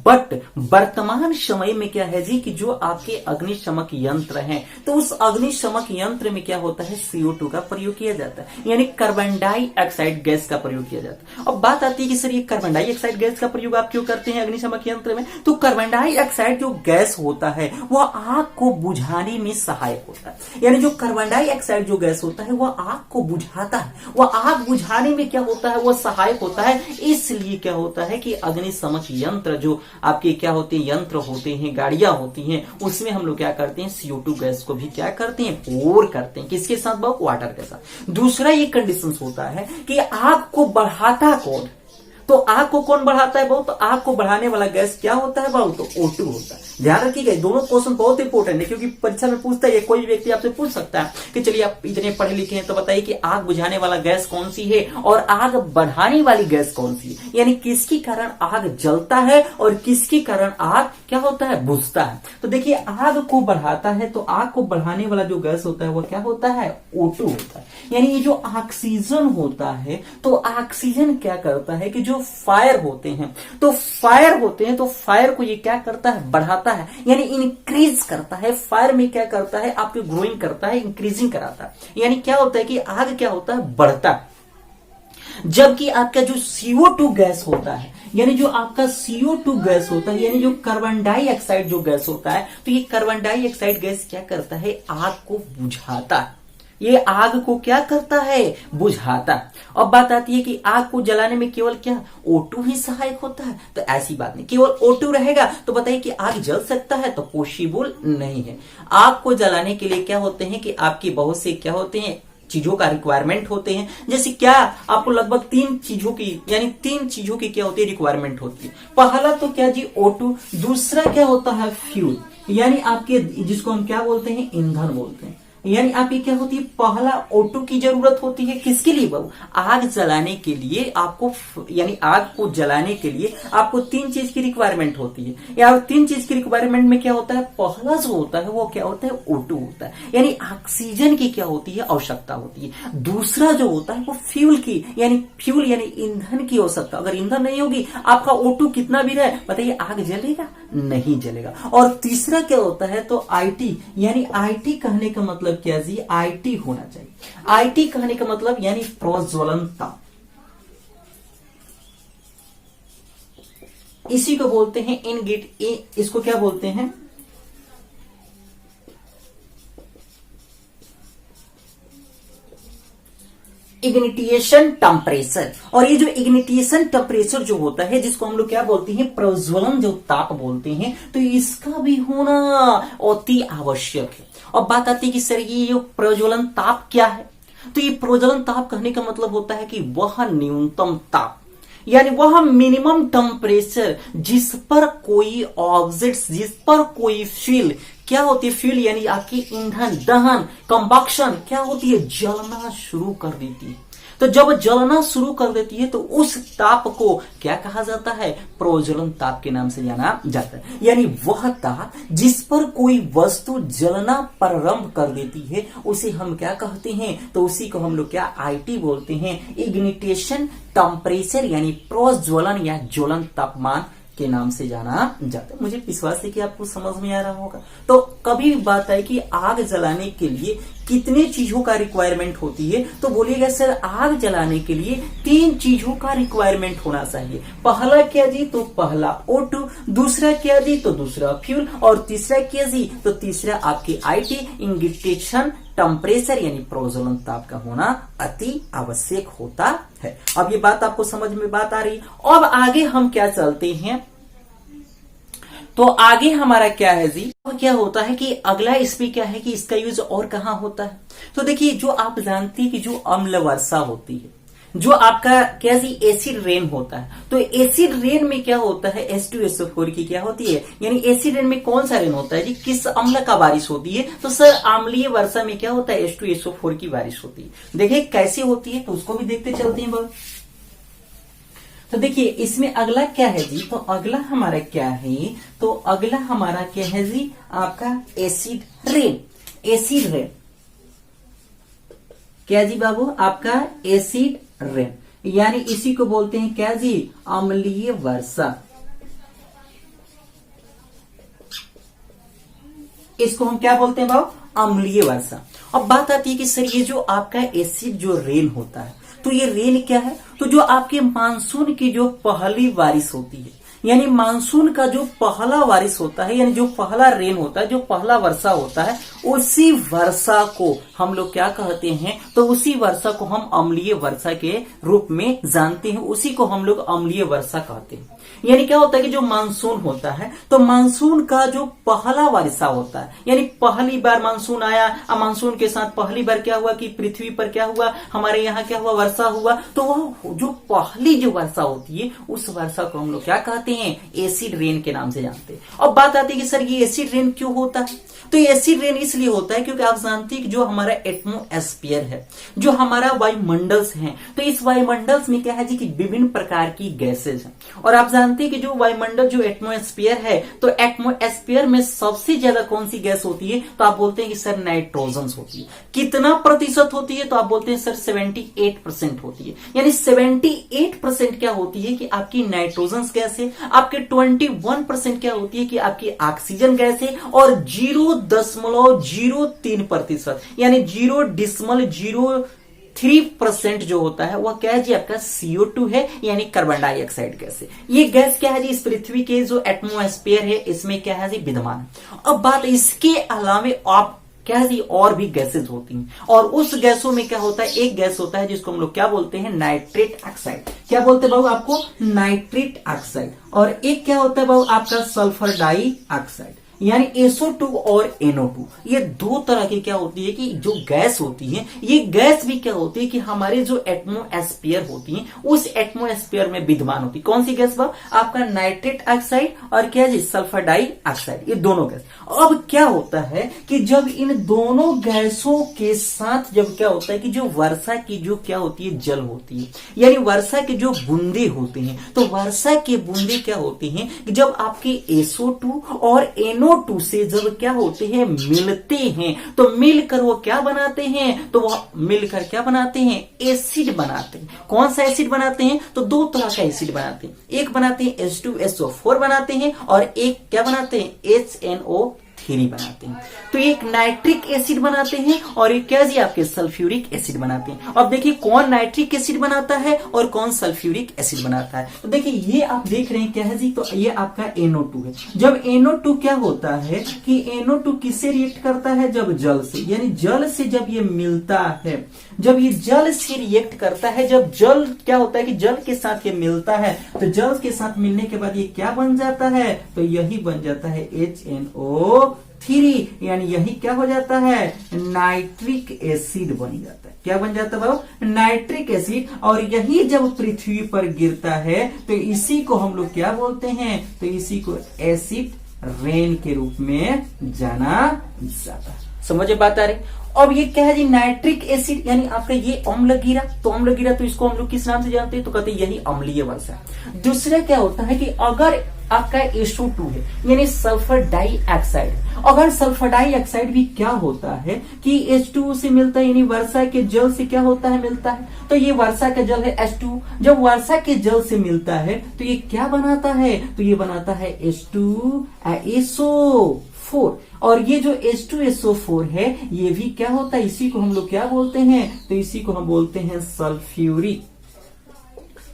Speaker 1: बट वर्तमान समय में क्या है जी कि जो आपके अग्निशमक यंत्र हैं, तो उस अग्निशमक यंत्र में क्या होता है, CO2 का प्रयोग किया जाता है, यानी कार्बन डाइऑक्साइड गैस का प्रयोग किया जाता है। अब बात आती है कि सर ये कार्बन डाइऑक्साइड गैस का प्रयोग आप क्यों करते हैं अग्निशमक यंत्र में? तो कार्बन डाइऑक्साइड जो गैस होता है वह आग को बुझाने में सहायक होता है। यानी जो कार्बन डाइऑक्साइड जो गैस होता है वह आग को बुझाता है, वह आग बुझाने में क्या होता है, वह सहायक होता है। इसलिए क्या होता है कि अग्निशमक यंत्र जो आपके क्या होते हैं, यंत्र होते हैं, गाड़ियां होती हैं, उसमें हम लोग क्या करते हैं, CO2 गैस को भी क्या करते हैं, पोर करते हैं। किसके साथ बाबू? वाटर के साथ। दूसरा ये कंडीशन होता है कि आग को बढ़ाता कौन? तो आग को कौन बढ़ाता है बाबू? तो आग को बढ़ाने वाला गैस क्या होता है बाबू? तो O2 होता है। ध्यान रखिएगा, दोनों क्वेश्चन बहुत इंपॉर्टेंट है क्योंकि परीक्षा में पूछता है, कोई व्यक्ति आपसे पूछ सकता है कि चलिए आप इतने पढ़े लिखे हैं तो बताइए कि आग बुझाने वाला गैस कौन सी है और आग बढ़ाने वाली गैस कौन सी है, यानी किसके कारण आग जलता है और किसके कारण आग क्या होता है, बुझता है। तो देखिए, आग को बढ़ाता है तो आग को बढ़ाने वाला जो गैस होता है वो क्या होता है, O2 होता है। यानी ये जो ऑक्सीजन होता है, तो ऑक्सीजन क्या करता है कि जो फायर होते हैं, तो फायर को ये क्या करता है, बढ़ाता है, यानी इंक्रीज करता है। फायर में क्या करता है, आपको ग्रोइंग करता है, इंक्रीजिंग कराता है। यानी क्या होता है कि आग क्या होता है, बढ़ता है। जबकि आपका जो CO2 गैस होता है, यानी जो आपका CO2 गैस होता है, यानी जो कार्बन डाइऑक्साइड जो गैस होता है, तो ये कार्बन डाइऑक्साइड गैस क्या करता है, आग को बुझाता है। ये आग को क्या करता है, बुझाता। अब बात आती है कि आग को जलाने में केवल क्या O2 ही सहायक होता है? तो ऐसी बात नहीं, केवल O2 रहेगा तो बताइए कि आग जल सकता है? तो पॉसिबल नहीं है। आग को जलाने के लिए क्या होते हैं कि आपकी बहुत से क्या होते हैं, चीजों का रिक्वायरमेंट होते हैं। जैसे क्या, आपको लगभग तीन चीजों की क्या होती है, रिक्वायरमेंट होती है। पहला तो क्या जी, O2। दूसरा क्या होता है, फ्यूल, यानी आपके जिसको हम क्या बोलते हैं, ईंधन बोलते हैं। यानी आपकी क्या होती है, पहला O2 की जरूरत होती है। किसके लिए बाबू? आग जलाने के लिए आपको, यानी आग को जलाने के लिए आपको तीन चीज की रिक्वायरमेंट होती है। या तीन चीज की रिक्वायरमेंट में क्या होता है, पहला जो होता है वो क्या होता है, O2 होता है, यानी ऑक्सीजन की क्या होती है, आवश्यकता होती है। दूसरा जो होता है वो फ्यूल की, यानी ईंधन की आवश्यकता। अगर ईंधन नहीं होगी, आपका O2 कितना भी रहे, बताइए आग जलेगा? नहीं जलेगा। और तीसरा क्या होता है, तो IT, यानी IT कहने का मतलब क्या जी, IT होना चाहिए। IT कहने का मतलब यानी प्रज्वलन ताप, इसी को बोलते हैं इसको क्या बोलते हैं, इग्निटिएशन टेम्परेचर। और ये जो इग्निटिएशन टेम्परेचर जो होता है, जिसको हम लोग क्या बोलते हैं, प्रज्वलन जो ताप बोलते हैं, तो इसका भी होना अति आवश्यक है। अब बात आती है कि सर ये प्रज्वलन ताप क्या है? तो ये प्रज्वलन ताप कहने का मतलब होता है कि वह न्यूनतम ताप, यानी वह मिनिमम टेम्परेचर जिस पर कोई ऑब्जेक्ट, जिस पर कोई फ्यूल क्या होती है, फ्यूल यानी आपकी ईंधन, दहन, कंबक्शन क्या होती है, जलना शुरू कर देती है। तो जब जलना शुरू कर देती है तो उस ताप को क्या कहा जाता है, प्रज्वलन ताप के नाम से जाना जाता है। यानी वह ताप जिस पर कोई वस्तु जलना प्रारंभ कर देती है उसे हम क्या कहते हैं, तो उसी को हम लोग क्या IT बोलते हैं, इग्निटेशन टेम्परेचर, यानी प्रज्वलन या ज्वलन तापमान के नाम से जाना जाता है। मुझे विश्वास है कि आपको समझ में आ रहा होगा। तो कभी भी बात है कि आग जलाने के लिए कितने चीजों का रिक्वायरमेंट होती है, तो बोलिएगा सर आग जलाने के लिए तीन चीजों का रिक्वायरमेंट होना चाहिए। पहला क्या जी, तो पहला O2, दूसरा क्या जी, तो दूसरा फ्यूल, और तीसरा क्या जी, तो तीसरा आपकी IT, इग्निटेशन टेम्परेचर, यानी प्रज्वलन ताप का होना अति आवश्यक होता है। अब ये बात आपको समझ में बात आ रही। अब आगे हम क्या चलते हैं, तो आगे हमारा क्या है जी, तो क्या होता है कि अगला इसमें क्या है कि इसका यूज और कहां होता है। तो देखिए जो आप जानती है कि जो अम्ल वर्षा होती है, जो आपका क्या जी एसिड रेन होता है, तो एसिड रेन में क्या होता है H2SO4 की क्या होती है, यानी एसिड रेन में कौन सा रेन होता है जी, किस अम्ल का बारिश होती है, तो सर अम्लीय वर्षा में क्या होता है H2SO4 की बारिश होती है। देखिए कैसे होती है तो उसको भी देखते चलते हैं बहुत। तो देखिए इसमें अगला क्या है जी, तो अगला हमारा क्या है, तो अगला हमारा क्या है जी आपका एसिड रेन। एसिड रेन क्या जी बाबू, आपका एसिड रेन, यानी इसी को बोलते हैं क्या जी, अम्लीय वर्षा। इसको हम क्या बोलते हैं बाबू, अम्लीय वर्षा। अब बात आती है कि सर ये जो आपका एसिड जो रेन होता है, तो ये रेन क्या है, तो जो आपके मानसून की जो पहली बारिश होती है, यानी मानसून का जो पहला बारिश होता है, यानी जो पहला रेन होता है, जो पहला वर्षा होता है, उसी वर्षा को हम लोग क्या कहते हैं, तो उसी वर्षा को हम अम्लीय वर्षा के रूप में जानते हैं, उसी को हम लोग अम्लीय वर्षा कहते हैं। यानी क्या होता है कि जो मानसून होता है, तो मानसून का जो पहला वर्षा होता है, यानी पहली बार मानसून आया, मानसून के साथ पहली बार क्या हुआ कि पृथ्वी पर क्या हुआ, हमारे यहाँ क्या हुआ, वर्षा हुआ, तो वह जो पहली जो वर्षा होती है उस वर्षा को हम लोग क्या कहते हैं, एसिड रेन के नाम से जानते हैं। अब बात आती है कि सर ये एसिड रेन क्यों होता है, तो एसिड रेन इसलिए होता है क्योंकि आप जानते हैं कि जो हमारा एटमॉस्फेयर है, जो हमारा वायुमंडल है, तो इस वायुमंडल में क्या है जी कि विभिन्न प्रकार की गैसेज हैं, और आप जानते हैं कि जो वायुमंडल जो एटमॉस्फेयर है, तो एटमॉस्फेयर में सबसे ज्यादा कौन सी गैस होती है, तो आप बोलते हैं कि सर नाइट्रोजन होती है। कितना प्रतिशत होती है, तो आप बोलते हैं सर 78% होती है, यानी 78% क्या होती है कि आपकी नाइट्रोजन गैस है, आपके 21% क्या होती है कि आपकी ऑक्सीजन गैस है, और 0.03% यानी 0.03% जो होता है वह क्या है जी आपका CO2 है, यानी कार्बन डाइऑक्साइड गैस है। ये गैस क्या है जी इस पृथ्वी के जो एटमॉस्फेयर है इसमें क्या है जी विद्यमान है। अब बात इसके अलावा आप क्या है जी और भी गैसेज होती हैं, और उस गैसों में क्या होता है, एक गैस होता है जिसको हम लोग क्या बोलते हैं, नाइट्रेट ऑक्साइड। क्या बोलते हैं बाबू आपको, नाइट्रेट ऑक्साइड। और एक क्या होता है बाबू आपका सल्फर डाई ऑक्साइड, यानी SO2 और NO2। ये दो तरह की क्या होती है कि जो गैस होती है, ये गैस भी क्या होती है कि हमारे जो एटमॉस्फेयर होती है उस एटमॉस्फेयर में विद्यमान होती है। कौन सी गैस बाबू, आपका नाइट्रेट ऑक्साइड और क्या जी सल्फर डाई ऑक्साइड, ये दोनों गैस। अब क्या होता है कि जब इन दोनों गैसों के साथ जब क्या होता है कि जो वर्षा की जो क्या होती है जल होती है, यानी वर्षा के जो बूंदे होते हैं, तो वर्षा के बूंदे क्या होते हैं कि जब आपके SO2 और NO2 से जब क्या होते हैं मिलते हैं, तो मिलकर वो क्या बनाते हैं, तो वो मिलकर क्या बनाते हैं, एसिड बनाते हैं। कौन सा एसिड बनाते हैं, तो दो तरह का एसिड बनाते हैं, एक बनाते हैं H2SO4 बनाते हैं, और एक क्या बनाते हैं, HNO3 बनाते हैं। तो एक नाइट्रिक एसिड बनाते हैं और एक क्या जी आपके सल्फ्यूरिक एसिड बनाते हैं। अब देखिए कौन नाइट्रिक एसिड बनाता है और कौन सल्फ्यूरिक एसिड बनाता है। तो देखिए ये आप देख रहे हैं क्या है जी, तो ये आपका NO2 है। जब NO2 क्या होता है कि NO2 किससे रिएक्ट करता है, जब जल से, यानी जल से जब ये मिलता है, जब ये जल से रिएक्ट करता है, जब जल क्या होता है कि जल के साथ ये मिलता है, तो जल के साथ मिलने के बाद ये क्या बन जाता है, तो यही बन जाता है HNO3, यानी यही क्या हो जाता है, नाइट्रिक एसिड बन जाता है। क्या बन जाता है बाबू, नाइट्रिक एसिड। और यही जब पृथ्वी पर गिरता है तो इसी को हम लोग क्या बोलते हैं, तो इसी को एसिड रेन के रूप में जाना जाता है। समझे बात आ रही। अब ये क्या है जी, नाइट्रिक एसिड, यानी आपका ये अम्ल गिरा, तो अम्ल गिरा तो इसको हम लोग किस नाम से जानते हैं, तो कहते हैं यही अम्लीय वर्षा। दूसरा क्या होता है कि अगर आपका SO2 है, यानी सल्फर डाइऑक्साइड, अगर सल्फर डाइऑक्साइड भी क्या होता है कि H2O से मिलता है, यानी वर्षा के जल से क्या होता है, मिलता है, तो ये वर्षा का जल है H2, जब वर्षा के जल से मिलता है तो ये क्या बनाता है, तो ये बनाता है H2SO4। और ये जो H2SO4 है ये भी क्या होता है, इसी को हम लोग क्या बोलते हैं, तो इसी को हम बोलते हैं सल्फ्यूरिक,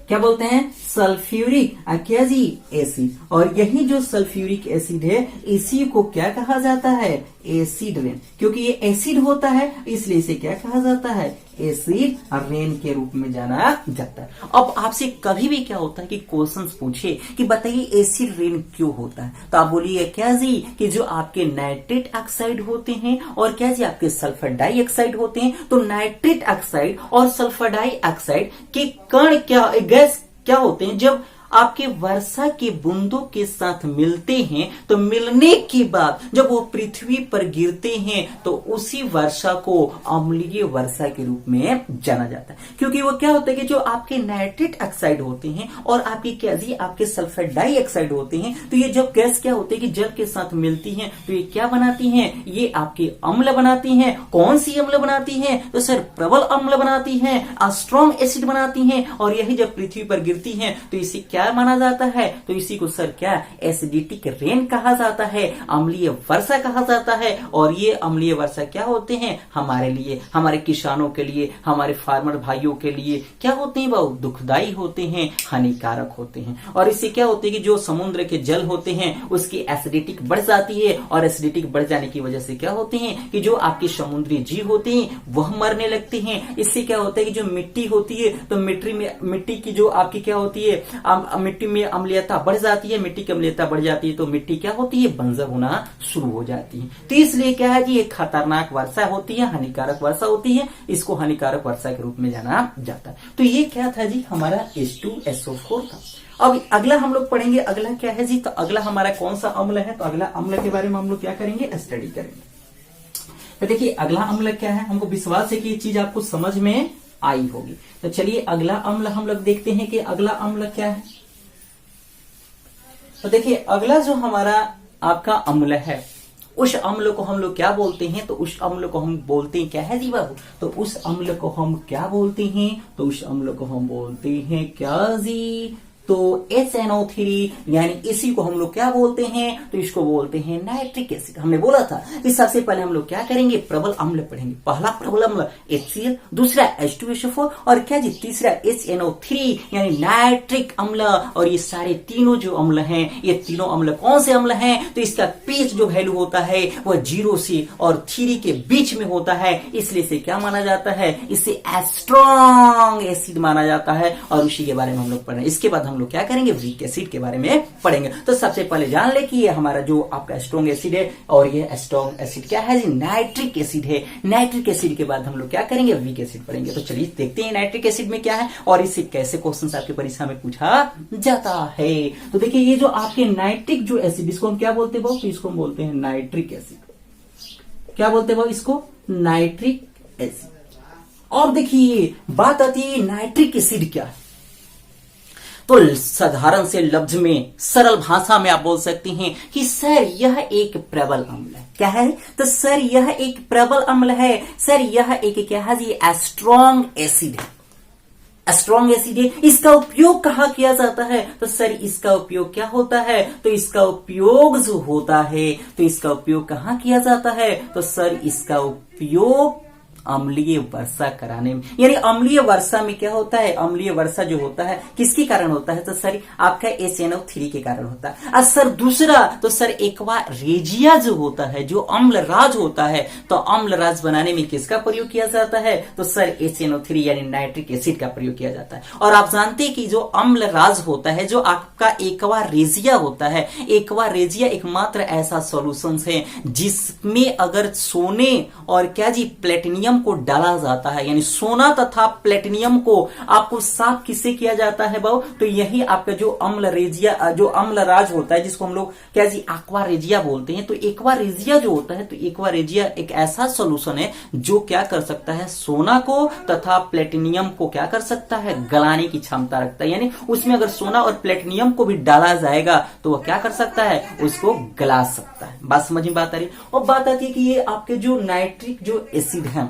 Speaker 1: क्या बोलते हैं, सल्फ्यूरिक क्या जी एसिड। और यही जो सल्फ्यूरिक एसिड है इसी को क्या कहा जाता है, एसिड रेन, क्योंकि ये एसिड होता है इसलिए इसे क्या कहा जाता है, एसिड रेन के रूप में जाना जाता है। अब आपसे कभी भी क्या होता है कि क्वेश्चंस पूछे कि बताइए एसिड रेन क्यों होता है, तो आप बोलिए क्या जी कि जो आपके नाइट्रेट ऑक्साइड होते हैं और क्या जी आपके सल्फर डाइऑक्साइड होते हैं, तो नाइट्रेट ऑक्साइड और सल्फर डाइऑक्साइड के कण क्या गैस क्या होते हैं, जब आपके वर्षा के बूंदों के साथ मिलते हैं तो मिलने के बाद जब वो पृथ्वी पर गिरते हैं तो उसी वर्षा को अम्लीय वर्षा के रूप में जाना जाता है। क्योंकि वो क्या होता है कि जो आपके नाइट्रेट ऑक्साइड होते हैं और आपकी क्या जी आपके सल्फर डाइऑक्साइड होते हैं, तो ये जब गैस क्या होते हैं कि जल के साथ मिलती हैं तो ये क्या बनाती हैं, ये आपके अम्ल बनाती हैं। कौन सी अम्ल बनाती हैं, तो सर प्रबल अम्ल बनाती हैं, स्ट्रॉन्ग एसिड बनाती हैं, और यही जब पृथ्वी पर गिरती हैं तो इसे क्या माना जाता है, तो इसी को सर क्या एसिडिक रेन कहा जाता है, अम्लीय वर्षा कहा जाता है। और ये अम्लीय वर्षा क्या होते हैं हमारे लिए, हमारे किसानों के लिए, हमारे फार्मर भाइयों के लिए क्या होते हैं, बहुत दुखदाई होते हैं, हानिकारक होते हैं। और इससे क्या होते हैं कि जो समुद्र के जल होते हैं उसकी एसिडिटिक बढ़ जाती है, और एसिडिटिक बढ़ जाने की वजह से क्या होते हैं कि जो आपके समुद्री जीव होते हैं वह मरने लगते हैं। इससे क्या होता है कि जो मिट्टी होती है तो मिट्टी की जो आपकी क्या होती है, मिट्टी में अम्लीयता बढ़ जाती है, मिट्टी की अम्लीयता बढ़ जाती है तो मिट्टी क्या होती है, बंजर होना शुरू हो जाती है। तो इसलिए क्या है कि ये खतरनाक वर्षा होती है, हानिकारक वर्षा होती है, इसको हानिकारक वर्षा के रूप में जाना जाता है। तो ये क्या था जी हमारा H2SO4 था। अब अगला हम लोग पढ़ेंगे, अगला क्या है जी, तो अगला हमारा कौन सा अम्ल है, तो अगला अम्ल के बारे में हम लोग क्या करेंगे, स्टडी करेंगे। तो देखिए अगला अम्ल क्या है, हमको विश्वास है कि ये चीज आपको समझ में आई होगी। तो चलिए अगला अम्ल हम लोग देखते हैं कि अगला अम्ल क्या है। तो देखिए अगला जो हमारा आपका अम्ल है, उस अम्ल को हम लोग क्या बोलते हैं, तो उस अम्ल को हम बोलते हैं क्या है जी बाबू, तो उस अम्ल को हम क्या बोलते हैं, तो उस अम्ल को हम बोलते हैं क्या जी, तो HNO3, यानी इसी को हम लोग क्या बोलते हैं, तो इसको बोलते हैं नाइट्रिक एसिड। हमने बोला था कि सबसे पहले हम लोग क्या करेंगे, प्रबल अम्ल पढ़ेंगे। पहला प्रबल अम्ल HCl, दूसरा H2SO4 और क्या जी तीसरा HNO3 यानी नाइट्रिक अम्ल। और ये सारे तीनों जो अम्ल हैं, ये तीनों अम्ल कौन से अम्ल हैं, तो इसका pH जो वैल्यू होता है वह 0 से और 3 के बीच में होता है, इसलिए इसे क्या माना जाता है, इसे स्ट्रॉन्ग एसिड माना जाता है। और उसी के बारे में हम लोग पढ़ रहे हैं। इसके बाद हम लोग क्या करेंगे, वीक एसिड के बारे में पढ़ेंगे। तो सबसे पहले जान ले कि ये हमारा जो आपका स्ट्रॉन्ग एसिड है, और ये स्ट्रॉन्ग एसिड क्या है जी, नाइट्रिक एसिड है। नाइट्रिक एसिड के बाद हम लोग क्या करेंगे, वीक एसिड पढ़ेंगे। तो चलिए देखते हैं नाइट्रिक एसिड में क्या है और इससे कैसे क्वेश्चंस आपकी परीक्षा में पूछा जाता है। तो देखिए ये जो आपके नाइट्रिक जो एसिड, इसको हम क्या बोलते हैं, तो इसको हम बोलते हैं नाइट्रिक एसिड। क्या बोलते हैं इसको, नाइट्रिक एसिड। और देखिए बात आती है नाइट्रिक एसिड क्या है, तो साधारण से लफ्ज में सरल भाषा में आप बोल सकते हैं कि सर यह एक प्रबल अम्ल है। क्या है, तो सर यह एक प्रबल अम्ल है, सर यह एक क्या है जी, स्ट्रॉन्ग एसिड है। स्ट्रॉन्ग एसिड है। इसका उपयोग कहाँ किया जाता है, तो सर इसका उपयोग क्या होता है, तो इसका उपयोग जो होता है, तो इसका उपयोग कहाँ किया जाता है, तो सर इसका उपयोग अम्लीय वर्षा कराने में। यानी अम्लीय वर्षा में क्या होता है, अम्लीय वर्षा जो होता है किसके कारण होता है, तो सर आपका HNO3 के कारण होता है। और सर दूसरा, तो सर एक्वा रेजिया जो होता है, जो अम्ल राज होता है, तो अम्ल राज बनाने में किसका प्रयोग किया जाता है, तो सर HNO3 यानी नाइट्रिक एसिड का प्रयोग किया जाता है। और आप जानते हैं कि जो अम्ल राज होता है, जो आपका एक्वा रेजिया होता है, एक्वा रेजिया एकमात्र ऐसा सॉल्यूशन है जिसमें अगर सोने और क्या जी प्लेटिनियम को डाला जाता है, यानी सोना तथा प्लेटिनियम को आपको साफ किससे किया जाता है बाबू, तो यही आपका जो अम्ल रेजिया, जो अम्ल राज होता है, जिसको हम लोग क्या जी एक्वा रेजिया बोलते हैं। तो एक्वा रेजिया जो होता है, तो एक्वा रेजिया एक ऐसा सोल्यूशन है जो क्या कर सकता है, सोना को तथा प्लेटिनियम को क्या कर सकता है, गलाने की क्षमता रखता है। यानी उसमें अगर सोना और प्लेटिनियम को भी डाला जाएगा तो वह क्या कर सकता है, उसको गला सकता है। बात समझ में बात आ रही है। और बात आती है कि ये आपके जो नाइट्रिक जो एसिड है,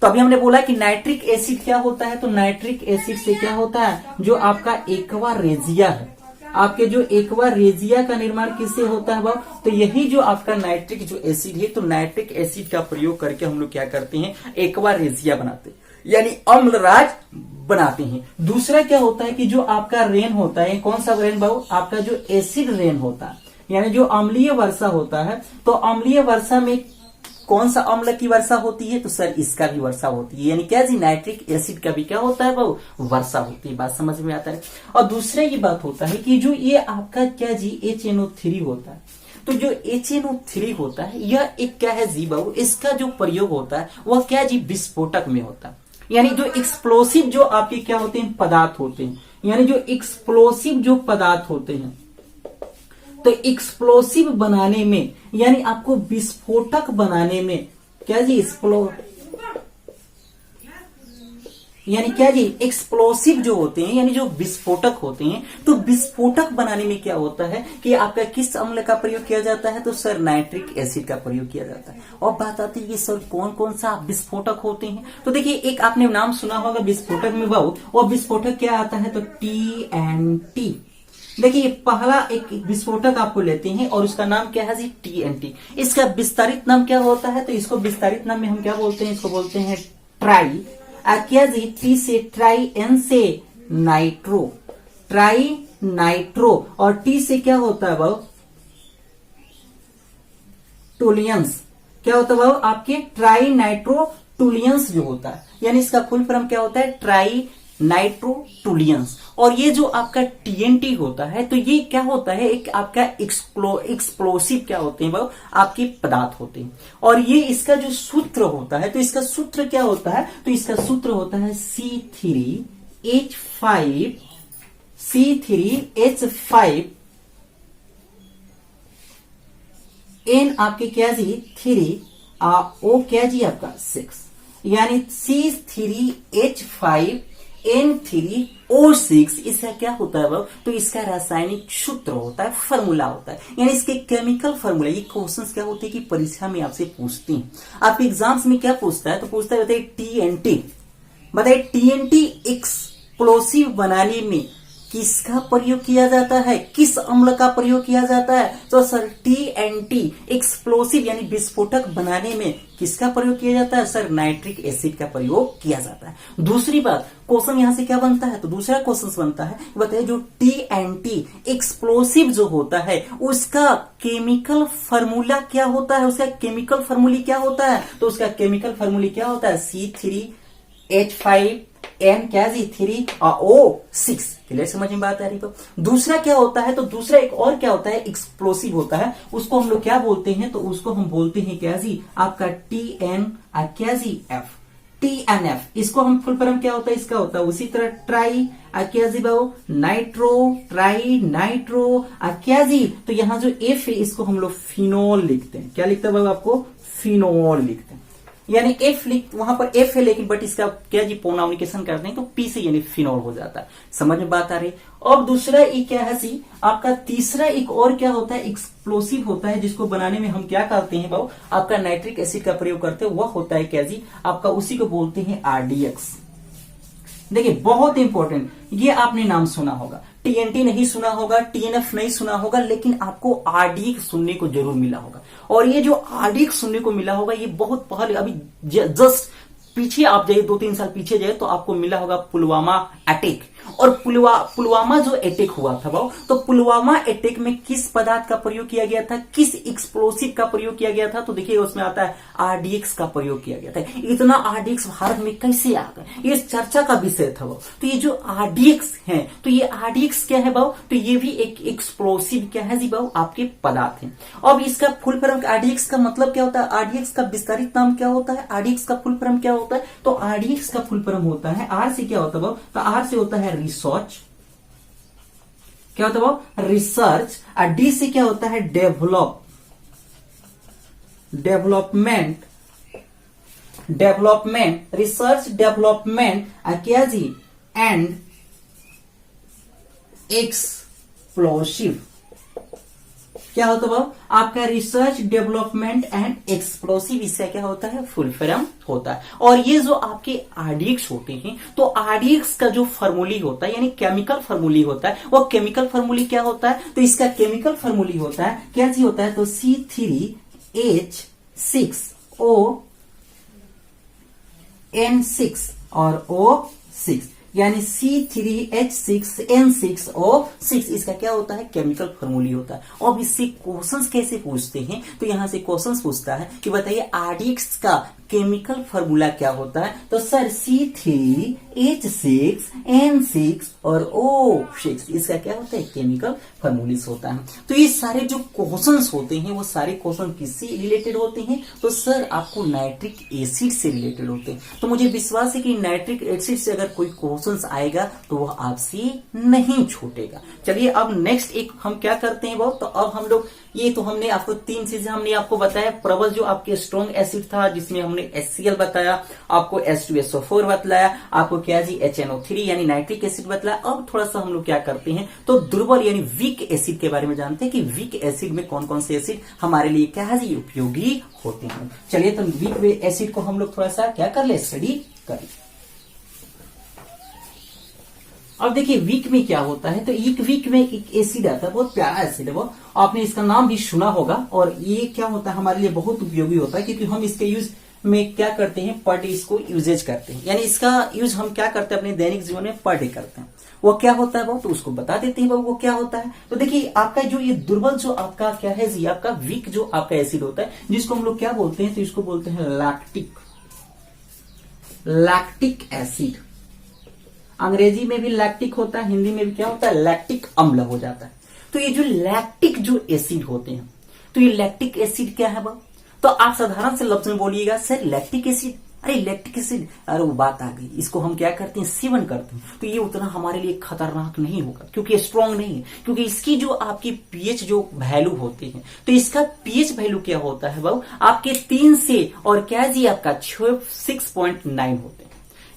Speaker 1: तो अभी हमने बोला कि नाइट्रिक एसिड क्या होता है, तो नाइट्रिक एसिड से क्या होता है, जो आपका एक्वा रेजिया है, आपके जो एक्वा रेजिया का निर्माण किससे होता है बाबू, तो यही जो आपका नाइट्रिक जो एसिड है, तो नाइट्रिक एसिड का प्रयोग करके हम लोग क्या करते हैं, एक्वा रेजिया बनाते हैं, यानी अम्लराज बनाते हैं। दूसरा क्या होता है कि जो आपका रेन होता है, कौन सा रेन बाबू, आपका जो एसिड रेन होता है, यानी जो अम्लीय वर्षा होता है, तो अम्लीय वर्षा में कौन सा अम्ल की वर्षा होती है? तो सर इसका भी वर्षा होती है, यानी क्या जी, नाइट्रिक एसिड का भी क्या होता है वो वर्षा होती है। बात समझ में आता है। और दूसरा ये बात होता है कि जो ये आपका क्या जी HNO3 होता है, तो जो HNO3 होता है यह एक क्या है जी बाबू, इसका जो प्रयोग होता है वह क्या जी विस्फोटक में होता है। यानी जो एक्सप्लोसिव जो आपके क्या होते हैं पदार्थ होते हैं, यानी जो एक्सप्लोसिव जो पदार्थ होते हैं, तो एक्सप्लोसिव बनाने में यानी आपको विस्फोटक बनाने में क्या जी यानी क्या जी एक्सप्लोसिव जो होते हैं यानी जो विस्फोटक होते हैं, तो विस्फोटक बनाने में क्या होता है कि आपका किस अम्ल का प्रयोग किया जाता है? तो सर नाइट्रिक एसिड का प्रयोग किया जाता है। और बात आती है कि सर कौन कौन सा विस्फोटक होते हैं? तो देखिए एक आपने नाम सुना होगा विस्फोटक में बहुत, और विस्फोटक क्या आता है? तो TNT। देखिए पहला एक विस्फोटक आपको लेते हैं और उसका नाम क्या है जी TNT। इसका विस्तारित नाम क्या होता है? तो इसको विस्तारित नाम में हम क्या बोलते हैं? इसको बोलते हैं ट्राई क्या जी, T से ट्राई, N से नाइट्रो, ट्राई नाइट्रो, और T से क्या होता है बाबू? टोलियंस। क्या होता है बाबू? आपके ट्राई नाइट्रो टोलियंस जो होता है, यानी इसका फुल फॉर्म क्या होता है? ट्राई नाइट्रोटोलियंस। और ये जो आपका TNT होता है, तो ये क्या होता है? एक आपका एक्सप्लोसिव क्या होते हैं बाबू? आपके पदार्थ होते हैं। और ये इसका जो सूत्र होता है, तो इसका सूत्र क्या होता है? तो इसका सूत्र होता है C3H5 N आपके क्या जी 3 O क्या जी आपका 6, यानी C3H5N3O6। इसका क्या होता है बाबू? तो इसका रासायनिक सूत्र होता है, फॉर्मूला होता है, यानी इसके केमिकल फॉर्मूला। ये क्वेश्चंस क्या होते हैं कि परीक्षा में आपसे पूछते हैं, आपके एग्जाम्स में क्या पूछता है? तो पूछता है बताइए TNT, बताइए TNT एक्सप्लोसिव बनाने में किसका प्रयोग किया जाता है? किस अम्ल का प्रयोग किया जाता है? तो सर TNT एक्सप्लोसिव यानी विस्फोटक बनाने में किसका प्रयोग किया जाता है? सर नाइट्रिक एसिड का प्रयोग किया जाता है। दूसरी बात, क्वेश्चन यहां से क्या बनता है? तो दूसरा क्वेश्चन बनता है, बताइए जो TNT एक्सप्लोसिव जो होता है उसका केमिकल फार्मूला क्या होता है? उसका केमिकल फार्मूला क्या होता है? तो उसका केमिकल फार्मूला क्या होता है? C3H5N क्या जी 3 और O6। क्लियर, समझ में बात आ रही? तो दूसरा क्या होता है? तो दूसरा एक और क्या होता है? एक्सप्लोसिव होता है, उसको हम लोग क्या बोलते हैं? तो उसको हम बोलते हैं क्या जी आपका TN क्या जी F, TNF। इसको हम फुल फॉर्म क्या होता है? इसका होता है उसी तरह ट्राई क्या जी बाबू नाइट्रो, ट्राई नाइट्रो क्या जी। तो यहाँ जो F है इसको हम लोग फिनोल लिखते हैं। क्या लिखते हैं बाबू? आपको फिनोल लिखते हैं, यानी F लिख, वहां पर F है लेकिन बट इसका क्या जी प्रोनाउंसिएशन करते हैं तो P से यानी फिनोल हो जाता है। समझ में बात आ रही? और दूसरा एक क्या है सी आपका, तीसरा एक और क्या होता है? एक्सप्लोसिव होता है, जिसको बनाने में हम क्या करते हैं बाबू? आपका नाइट्रिक एसिड का प्रयोग करते हैं, वह होता है क्या जी आपका, उसी को बोलते हैं RDX। देखिए बहुत इंपॉर्टेंट, ये आपने नाम सुना होगा, TNT नहीं सुना होगा, TNF नहीं सुना होगा, लेकिन आपको RDX सुनने को जरूर मिला होगा। और ये जो RDX सुनने को मिला होगा ये बहुत पहले, अभी जस्ट पीछे आप जाइए, 2-3 साल पीछे जाए तो आपको मिला होगा पुलवामा अटैक। और पुलवामा जो अटैक हुआ था वो, तो पुलवामा अटैक में किस पदार्थ का प्रयोग किया गया था? किस एक्सप्लोसिव का प्रयोग किया गया था? तो देखिए उसमें आता है RDX का प्रयोग किया गया था। इतना RDX भारत में कैसे आ गया, ये चर्चा का विषय था वो। तो ये जो RDX है, तो ये RDX क्या है बाबू? तो ये भी एक एक्सप्लोसिव क्या है जी बाबू? आपके पदार्थ है। अब इसका फुल फॉर्म RDX का मतलब क्या होता है? RDX का विस्तारित नाम क्या होता है? RDX का फुल फॉर्म क्या होता है? तो RDX का फुल फॉर्म होता है, R से क्या होता है बाबू? तो R से होता है रिसर्च, क्या होता है वो? रिसर्च। और डी से क्या होता है? डेवलपमेंट, रिसर्च डेवलपमेंट क्या जी एंड एक्सप्लोसिव। क्या होता है आपका? रिसर्च डेवलपमेंट एंड एक्सप्लोसिव, इसका क्या होता है? फुल फॉर्म होता है। और ये जो आपके RDX होते हैं, तो RDX का जो फार्मूली होता है यानी केमिकल फार्मूली होता है, वो केमिकल फार्मूली क्या होता है? तो इसका केमिकल फार्मूली होता है क्या जी होता है? तो C3H6ON6 और O6। यानी C3H6N6O6 इसका क्या होता है, केमिकल फॉर्मूला होता है। अब इससे क्वेश्चंस कैसे पूछते हैं, तो यहां से क्वेश्चंस पूछता है कि बताइए RDX का केमिकल फॉर्मूला क्या होता है, तो सर C3H6N6 और O6 इसका क्या होता है, केमिकल फॉर्मूलिस होता है। तो ये सारे जो क्वेश्चंस होते हैं वो सारे क्वेश्चन किससे रिलेटेड होते हैं, तो सर आपको नाइट्रिक एसिड से रिलेटेड होते हैं। तो मुझे विश्वास है कि नाइट्रिक एसिड से अगर कोई क्वेश्चंस आएगा तो वह आपसे नहीं छूटेगा। चलिए अब नेक्स्ट एक हम क्या करते हैं बहुत, तो अब हम लोग ये तो हमने आपको 3 चीजें हमने आपको बताया। प्रबल जो आपके स्ट्रॉन्ग एसिड था जिसमें हमने HCl बताया, आपको H2SO4 बतलाया, आपको क्या जी HNO3 यानी नाइट्रिक एसिड बतलाया। अब थोड़ा सा हम लोग क्या करते हैं, तो दुर्बल यानी वीक एसिड के बारे में जानते हैं कि वीक एसिड में कौन कौन से एसिड हमारे लिए क्या है जी उपयोगी होते हैं। चलिए तो वीक एसिड को हम लोग थोड़ा सा क्या कर ले, स्टडी करें। अब देखिए वीक में क्या होता है, तो एक वीक में एक एसिड आता है, बहुत प्यारा एसिड है वो, आपने इसका नाम भी सुना होगा। और ये क्या होता है, हमारे लिए बहुत उपयोगी होता है क्योंकि हम इसके यूज में क्या करते हैं, पर डे इसको यूजेज करते हैं। यानी इसका यूज हम क्या करते हैं अपने दैनिक जीवन में पर डे करते हैं। वो क्या होता है वो तो उसको बता देते हैं वो क्या होता है। तो देखिए आपका जो ये दुर्बल जो आपका क्या है जी, आपका वीक जो आपका एसिड होता है जिसको हम लोग क्या बोलते हैं, तो इसको बोलते हैं लैक्टिक एसिड। अंग्रेजी में भी लैक्टिक होता है, हिंदी में भी क्या होता है, लैक्टिक अम्ल हो जाता है। तो ये जो लैक्टिक जो एसिड होते हैं, तो ये लैक्टिक एसिड क्या है वो, तो आप साधारण से लफ्ज में बोलिएगा सर लैक्टिक एसिड, अरे लैक्टिक एसिड, अरे वो बात आ गई, इसको हम क्या करते हैं, सेवन करते हैं। तो ये उतना हमारे लिए खतरनाक नहीं होगा क्योंकि स्ट्रांग नहीं है, क्योंकि इसकी जो आपकी पीएच जो वैल्यू होती है, तो इसका पीएच वैल्यू क्या होता है बाबू, आपके 3 से और क्या जी आपका 6.9 होते हैं,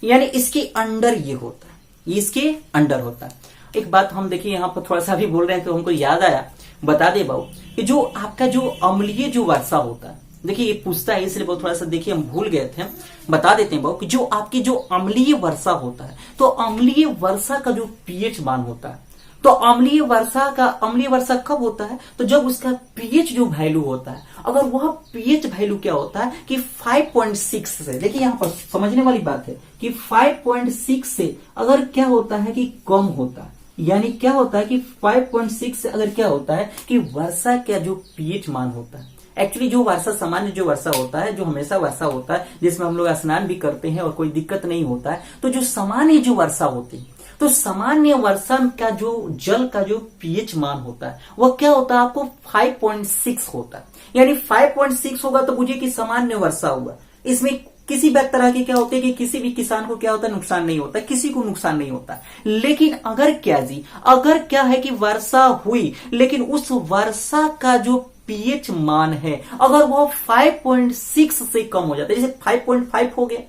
Speaker 1: यानी इसके अंडर ये होता है, इसके अंडर होता है। एक बात हम देखिए यहाँ पर थोड़ा सा भी बोल रहे हैं तो हमको याद आया, बता दे बाबू कि जो आपका जो अम्लीय जो वर्षा होता है, देखिए ये पूछता है इसलिए बहुत थोड़ा सा देखिए हम भूल गए थे, बता देते हैं बाबू कि जो आपकी जो अम्लीय वर्षा होता है, तो अम्लीय वर्षा का जो पीएच मान होता है, तो अम्लीय वर्षा कब होता है, तो जब उसका पीएच जो वैल्यू होता है, अगर वह पीएच वैल्यू क्या होता है कि 5.6 से, देखिए यहां पर समझने वाली बात है कि 5.6 से अगर क्या होता है कि कम होता है, यानी क्या होता है कि 5.6 से अगर क्या होता है कि वर्षा का जो पीएच मान होता है, एक्चुअली जो वर्षा सामान्य जो वर्षा होता है, जो हमेशा वर्षा होता है जिसमें हम लोग स्नान भी करते हैं और कोई दिक्कत नहीं होता है, तो जो सामान्य जो वर्षा होती है, तो सामान्य वर्षा का जो जल का जो पीएच मान होता है वह क्या होता है आपको 5.6 होता है। यानी 5.6 होगा तो बुझिए कि सामान्य वर्षा हुआ, इसमें किसी भी तरह की क्या होते हैं कि किसी भी किसान को क्या होता है, नुकसान नहीं होता, किसी को नुकसान नहीं होता। लेकिन अगर क्या जी, अगर क्या है कि वर्षा हुई लेकिन उस वर्षा का जो पीएच मान है अगर वो 5.6 से कम हो जाता है, जैसे 5.5 हो गया,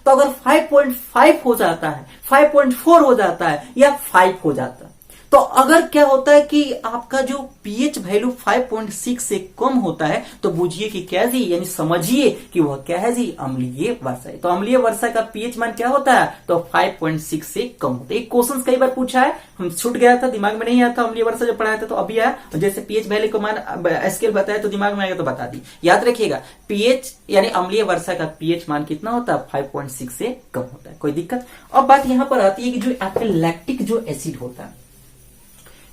Speaker 1: तो अगर 5.5 हो जाता है, 5.4 हो जाता है या 5 हो जाता है, तो अगर क्या होता है कि आपका जो पीएच वैल्यू 5.6 से कम होता है तो बुझिए कि क्या जी, यानी समझिए कि वह क्या है जी, अम्लीय वर्षा है। तो अम्लीय वर्षा का पीएच मान क्या होता है, तो 5.6 से कम होता है। एक क्वेश्चन कई बार पूछा है, हम छूट गया था, दिमाग में नहीं आया था, अम्लीय वर्षा जब पढ़ाया था तो अभी आया, जैसे पीएच वैल्यू को मान स्केल बताया तो दिमाग में आएगा तो बता दी, याद रखिएगा। पीएच यानी अम्लीय वर्षा का पीएच मान कितना होता है, 5.6 से कम होता है, कोई दिक्कत। अब बात यहां पर आती है कि जो आपका लैक्टिक जो एसिड होता है,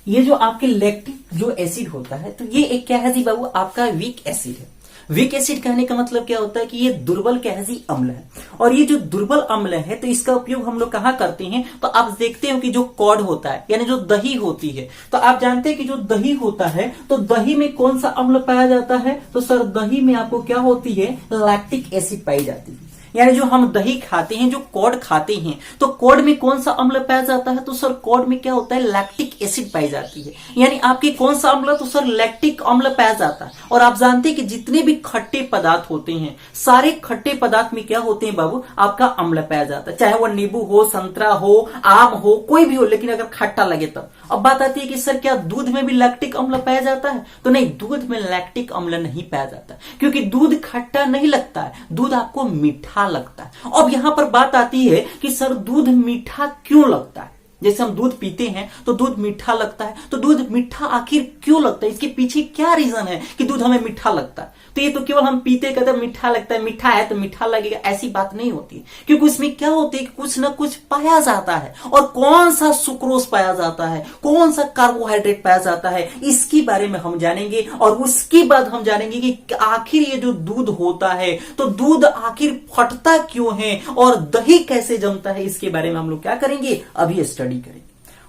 Speaker 1: ये जो आपके लैक्टिक जो एसिड होता है, तो ये एक क्या है जी बाबू, आपका वीक एसिड है। वीक एसिड कहने का मतलब क्या होता है कि ये दुर्बल क्या है जी, अम्ल है। और ये जो दुर्बल अम्ल है तो इसका उपयोग हम लोग कहां करते हैं, तो आप देखते हो कि जो कॉर्ड होता है यानी जो दही होती है, तो आप जानते हैं कि जो दही होता है तो दही में कौन सा अम्ल पाया जाता है, तो सर दही में आपको क्या होती है, लैक्टिक एसिड पाई जाती है। यानी जो हम दही खाते हैं, जो कॉर्ड खाते हैं, तो कॉर्ड में कौन सा अम्ल पाया जाता है, तो सर कॉर्ड में क्या होता है, लैक्टिक एसिड पाई जाती है। यानी आपके कौन सा अम्ल, तो सर लैक्टिक अम्ल पाया जाता है। और आप जानते हैं कि जितने भी खट्टे पदार्थ होते हैं, सारे खट्टे पदार्थ में क्या होते हैं बाबू, आपका अम्ल पाया जाता है, चाहे वो नींबू हो, संतरा हो, आम हो, कोई भी हो, लेकिन अगर खट्टा लगे तब। अब बात आती है कि सर क्या दूध में भी लैक्टिक अम्ल पाया जाता है, तो नहीं, दूध में लैक्टिक अम्ल नहीं पाया जाता, क्योंकि दूध खट्टा नहीं लगता है, दूध आपको मीठा लगता है। अब यहां पर बात आती है कि सर दूध मीठा क्यों लगता है, जैसे हम दूध पीते हैं तो दूध मीठा लगता है, तो दूध मीठा आखिर क्यों लगता है, इसके पीछे क्या रीजन है कि दूध हमें मीठा लगता है। तो ये तो केवल हम पीते कहते मीठा लगता है, मीठा है तो मीठा लगेगा, ऐसी बात नहीं होती। क्योंकि उसमें क्या होती है कि कुछ ना कुछ पाया जाता है। और कौन सा सुक्रोज पाया जाता है, कौन सा कार्बोहाइड्रेट पाया जाता है, इसके बारे में हम जानेंगे। और उसके बाद हम जानेंगे कि आखिर ये जो दूध होता है तो दूध आखिर फटता क्यों है और दही कैसे जमता है, इसके बारे में हम लोग क्या करेंगे, अभी स्टडी करेंगे।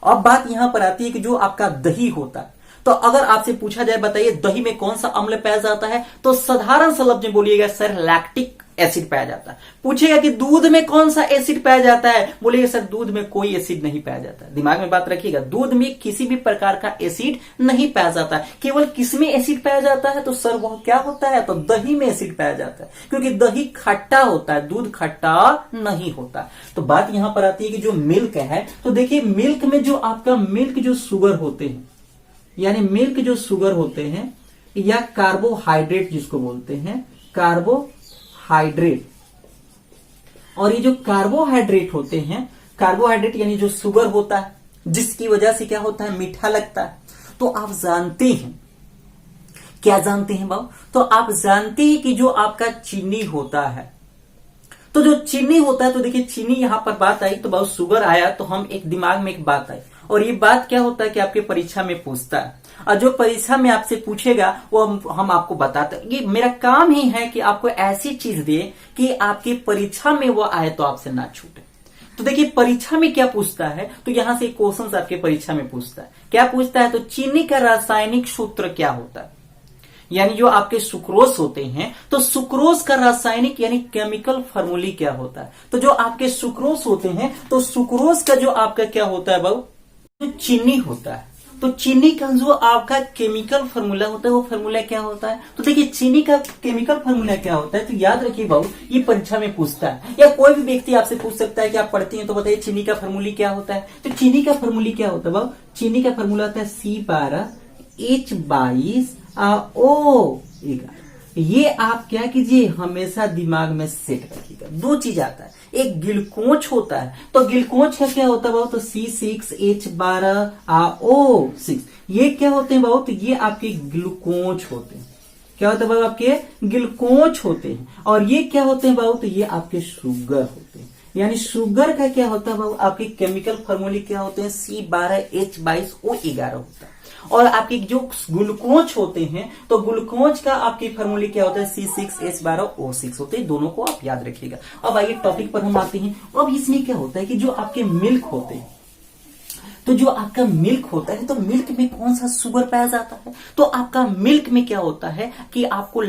Speaker 1: अब बात यहां पर आती है कि जो आपका दही होता है, तो अगर आपसे पूछा जाए बताइए दही में कौन सा अम्ल पाया जाता है, तो साधारण सा लफ्ज में बोलिएगा सर लैक्टिक एसिड पाया जाता है। पूछेगा कि दूध में कौन सा एसिड पाया जाता है, बोलिएगा सर दूध में कोई एसिड नहीं पाया जाता है। दिमाग में बात रखिएगा, दूध में किसी भी प्रकार का एसिड नहीं पाया जाता है। केवल किसमें एसिड पाया जाता है, तो सर वह क्या होता है, तो दही में एसिड पाया जाता है। क्योंकि दही खट्टा होता है, दूध खट्टा नहीं होता। तो बात यहां पर आती है कि जो मिल्क है, तो देखिए मिल्क में जो आपका मिल्क जो शुगर होते हैं, यानी मिल्क जो शुगर होते हैं या कार्बोहाइड्रेट जिसको बोलते हैं, कार्बोहाइड्रेट, और ये जो कार्बोहाइड्रेट होते हैं, कार्बोहाइड्रेट यानी जो शुगर होता है जिसकी वजह से क्या होता है, मीठा लगता है। तो आप जानते हैं, क्या जानते हैं बाबू, तो आप जानते हैं कि जो आपका चीनी होता है, तो जो चीनी होता है, तो देखिए चीनी यहां पर बात आई तो बहुत शुगर आया, तो हम एक दिमाग में एक बात आई, और ये बात क्या होता है कि आपके परीक्षा में पूछता है, और जो परीक्षा में आपसे पूछेगा वो हम आपको बताते हैं। ये मेरा काम ही है कि आपको ऐसी चीज दे कि आपकी परीक्षा में वो आए तो आपसे ना छूटे। तो देखिए परीक्षा में क्या पूछता है, तो यहां से क्वेश्चन आपके परीक्षा में पूछता है, क्या पूछता है, तो चीनी का रासायनिक सूत्र क्या होता है, यानी जो आपके सुक्रोज होते हैं, तो सुक्रोज का रासायनिक यानी केमिकल फार्मूला क्या होता है। तो जो आपके सुक्रोज होते हैं, तो सुक्रोज का जो आपका क्या होता है बाबू, तो चीनी होता है। तो चीनी का जो आपका केमिकल फार्मूला होता है, वो फार्मूला क्या होता है, तो देखिए चीनी का केमिकल फार्मूला क्या होता है, तो याद रखिए बाबू, ये परीक्षा में पूछता है, या कोई भी व्यक्ति आपसे पूछ सकता है कि आप पढ़ती हैं तो बताइए चीनी का फार्मूला क्या होता है। तो चीनी का फार्मूला क्या होता है बाबू, चीनी का फार्मूला होता है C12H22O11। ये आप क्या कीजिए, हमेशा दिमाग में सेट रखिएगा। दो चीज आता है, एक ग्लूकोज होता है, तो ग्लूकोज का क्या होता है बाबू, तो C6H12O6। ये क्या होते हैं बाबू, तो ये आपके ग्लूकोज होते हैं। क्या होता है बाबू, आपके ग्लूकोज होते हैं। और ये क्या होते हैं बाबू, तो ये आपके शुगर होते हैं। यानी शुगर का क्या होता है बाबू, आपके केमिकल फार्मूले क्या होते हैं, C12H22O11 होता है। और आपके जो ग्लूकोज होते हैं, तो ग्लूकोज का आपके फार्मूले क्या होता है, C6H12O6 होते हैं। दोनों को आप याद रखिएगा। अब आइए टॉपिक पर हम आते हैं। अब इसमें क्या होता है कि जो आपके मिल्क होते हैं, तो जो आपका मिल्क होता है, तो मिल्क में कौन सा शुगर पाया जाता है, तो आपका मिल्क में क्या होता है कि आपको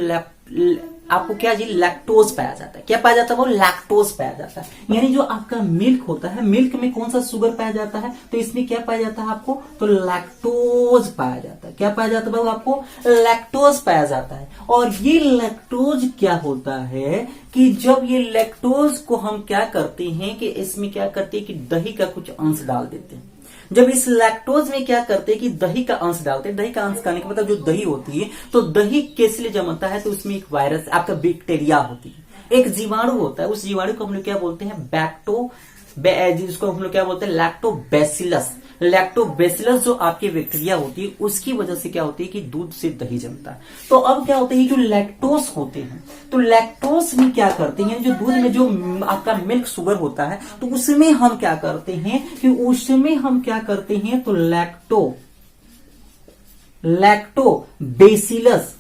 Speaker 1: क्या जी, लैक्टोज पाया जाता है। क्या पाया जाता है वो, लैक्टोज पाया जाता है। यानी जो आपका मिल्क होता है, मिल्क में कौन सा शुगर पाया जाता है, तो इसमें क्या पाया जाता है आपको, तो लैक्टोज पाया जाता है। क्या पाया जाता है बाबू, आपको लैक्टोज पाया जाता है। और ये लैक्टोज क्या होता है कि जब ये लैक्टोज को हम क्या करते हैं कि इसमें क्या करते हैं कि दही का कुछ अंश डाल देते हैं। जब इस लैक्टोज में क्या करते हैं कि दही का अंश डालते हैं, दही का अंश करने के मतलब जो दही होती है, तो दही कैसे लिए जमता है, तो उसमें एक वायरस आपका बैक्टीरिया होती है, एक जीवाणु होता है। उस जीवाणु को हम लोग क्या बोलते हैं, जिसको हम लोग क्या बोलते हैं, लैक्टोबैसिलस। लैक्टोबैसिलस जो आपकी बैक्टीरिया होती है, उसकी वजह से क्या होती है कि दूध से दही जमता है। तो अब क्या होता है, जो लैक्टोज होते हैं, तो लैक्टोज में क्या करते हैं, जो दूध में जो आपका मिल्क शुगर होता है, तो उसमें हम क्या करते हैं कि उसमें हम क्या करते हैं, तो लैक्टोबैसिलस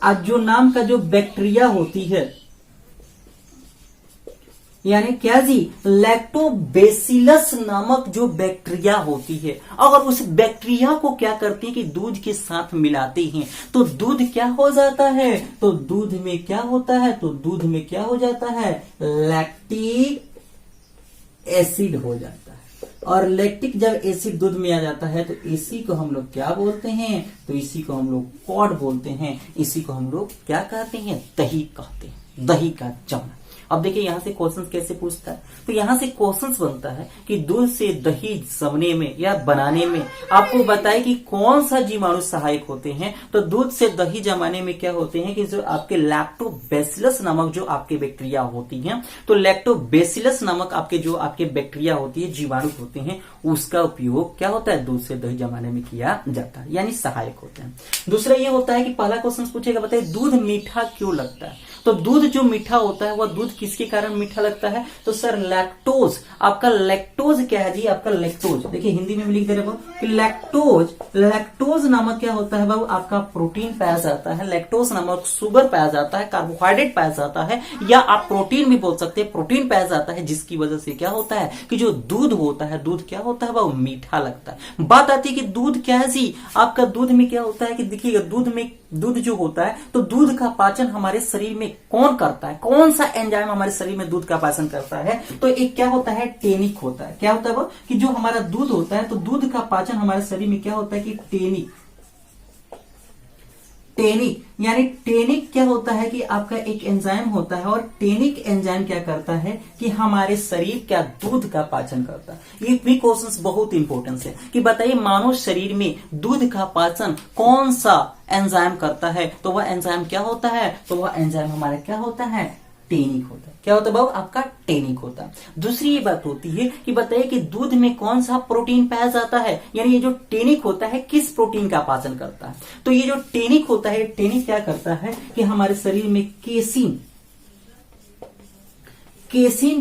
Speaker 1: आज जो नाम का जो बैक्टीरिया होती है, यानी क्या जी, लैक्टोबैसिलस नामक जो बैक्टीरिया होती है, अगर उस बैक्टीरिया को क्या करते हैं कि दूध के साथ मिलाते हैं, तो दूध क्या हो जाता है, तो दूध में क्या होता है, तो दूध में क्या हो जाता है, लैक्टिक एसिड हो जाता है। और लैक्टिक जब एसिड दूध में आ जाता है, तो इसी को हम लोग क्या बोलते हैं, तो इसी को हम लोग कॉर्ड बोलते हैं। इसी को हम लोग क्या कहते हैं, दही कहते हैं, दही का जमना। अब देखिए यहाँ से क्वेश्चन कैसे पूछता है, तो यहाँ से क्वेश्चन बनता है कि दूध से दही जमने में या बनाने में आपको बताए कि कौन सा जीवाणु सहायक होते हैं। तो दूध से दही जमाने में क्या होते हैं कि जो आपके लैक्टोबैसिलस नामक जो आपके बैक्टीरिया होती हैं, तो लैक्टोबैसिलस नामक आपके जो आपके बैक्टीरिया होती है, जीवाणु होते हैं, उसका उपयोग क्या होता है, दूध से दही जमाने में किया जाता है, यानी सहायक होते हैं। दूसरा ये होता है कि पहला क्वेश्चन पूछेगा, बताइए दूध मीठा क्यों लगता है। तो दूध जो मीठा होता है वह दूध किसके कारण मीठा लगता है, तो सर लैक्टोज, आपका लैक्टोज क्या है जी, आपका लैक्टोज, देखिए हिंदी में भी लिख दे रहे बाबू कि लैक्टोज नामक क्या होता है बाबू, आपका प्रोटीन पाया जाता है, लैक्टोज नामक शुगर पाया जाता है, कार्बोहाइड्रेट पाया जाता है, या आप प्रोटीन भी बोल सकते हैं, प्रोटीन पाया जाता है, जिसकी वजह से क्या होता है कि जो दूध होता है, दूध क्या होता है वो मीठा लगता है। बात आती है कि दूध क्या है जी, आपका दूध में क्या होता है कि देखिएगा दूध जो होता है, तो दूध का पाचन हमारे शरीर में कौन करता है, कौन सा एंजाइम हमारे शरीर में दूध का पाचन करता है, तो एक क्या होता है, टेनिक होता है। क्या होता है वो कि जो हमारा दूध होता है, तो दूध का पाचन हमारे शरीर में क्या होता है कि टेनिक यानी टेनिक क्या होता है कि आपका एक एंजाइम होता है, और टेनिक एंजाइम क्या करता है कि हमारे शरीर क्या दूध का पाचन करता है। ये भी क्वेश्चंस बहुत इंपॉर्टेंट है कि बताइए मानव शरीर में दूध का पाचन कौन सा एंजाइम करता है, तो वह एंजाइम क्या होता है, तो वह एंजाइम हमारा क्या होता है, टेनिक होता है। क्या होता है बाबू, आपका टेनिक होता है। दूसरी ये बात होती है कि बताइए कि दूध में कौन सा प्रोटीन पाया जाता है, यानी ये जो टेनिक होता है किस प्रोटीन का पाचन करता है, तो ये जो टेनिक होता है, टेनिक क्या करता है कि हमारे शरीर में केसिन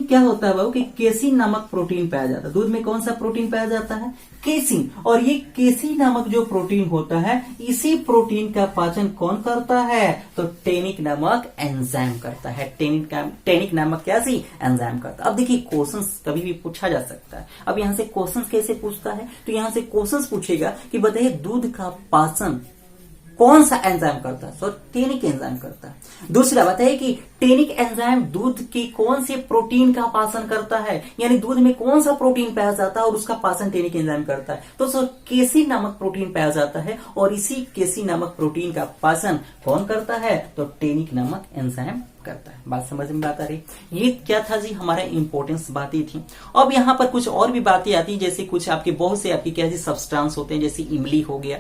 Speaker 1: क्या होता है बाबू कि केसिन नामक प्रोटीन पाया जाता है। दूध में कौन सा प्रोटीन पाया जाता है, केसिन, और ये केसिन नामक जो प्रोटीन होता है, इसी प्रोटीन का पाचन कौन करता है, तो टेनिक नामक एंजाइम करता है। टेनिक नामक क्या सी एंजाइम करता है। अब देखिए क्वेश्चंस कभी भी पूछा जा सकता है। अब यहां से क्वेश्चंस कैसे पूछता है, तो यहां से क्वेश्चंस पूछेगा कि बताइए दूध का पाचन कौन सा एंजाइम करता है, तो टेनिक एंजाइम करता है। दूसरा बताइए कि टेनिक एंजाइम दूध के कौन से प्रोटीन का पाचन करता है, यानी दूध में कौन सा प्रोटीन पाया जाता है और उसका पाचन टेनिक एंजाइम करता है, तो सर केसिन नामक प्रोटीन पाया जाता है, और इसी केसिन नामक प्रोटीन का पाचन कौन करता है, तो टेनिक नामक एंजाइम करता है। बात समझ में बात आ रही, ये क्या था जी हमारा इंपॉर्टेंस बातें थी। अब यहाँ पर कुछ और भी बातें आती है, जैसे कुछ आपके बहुत से आपके क्या जी सब्सटेंस होते हैं, जैसे इमली हो गया,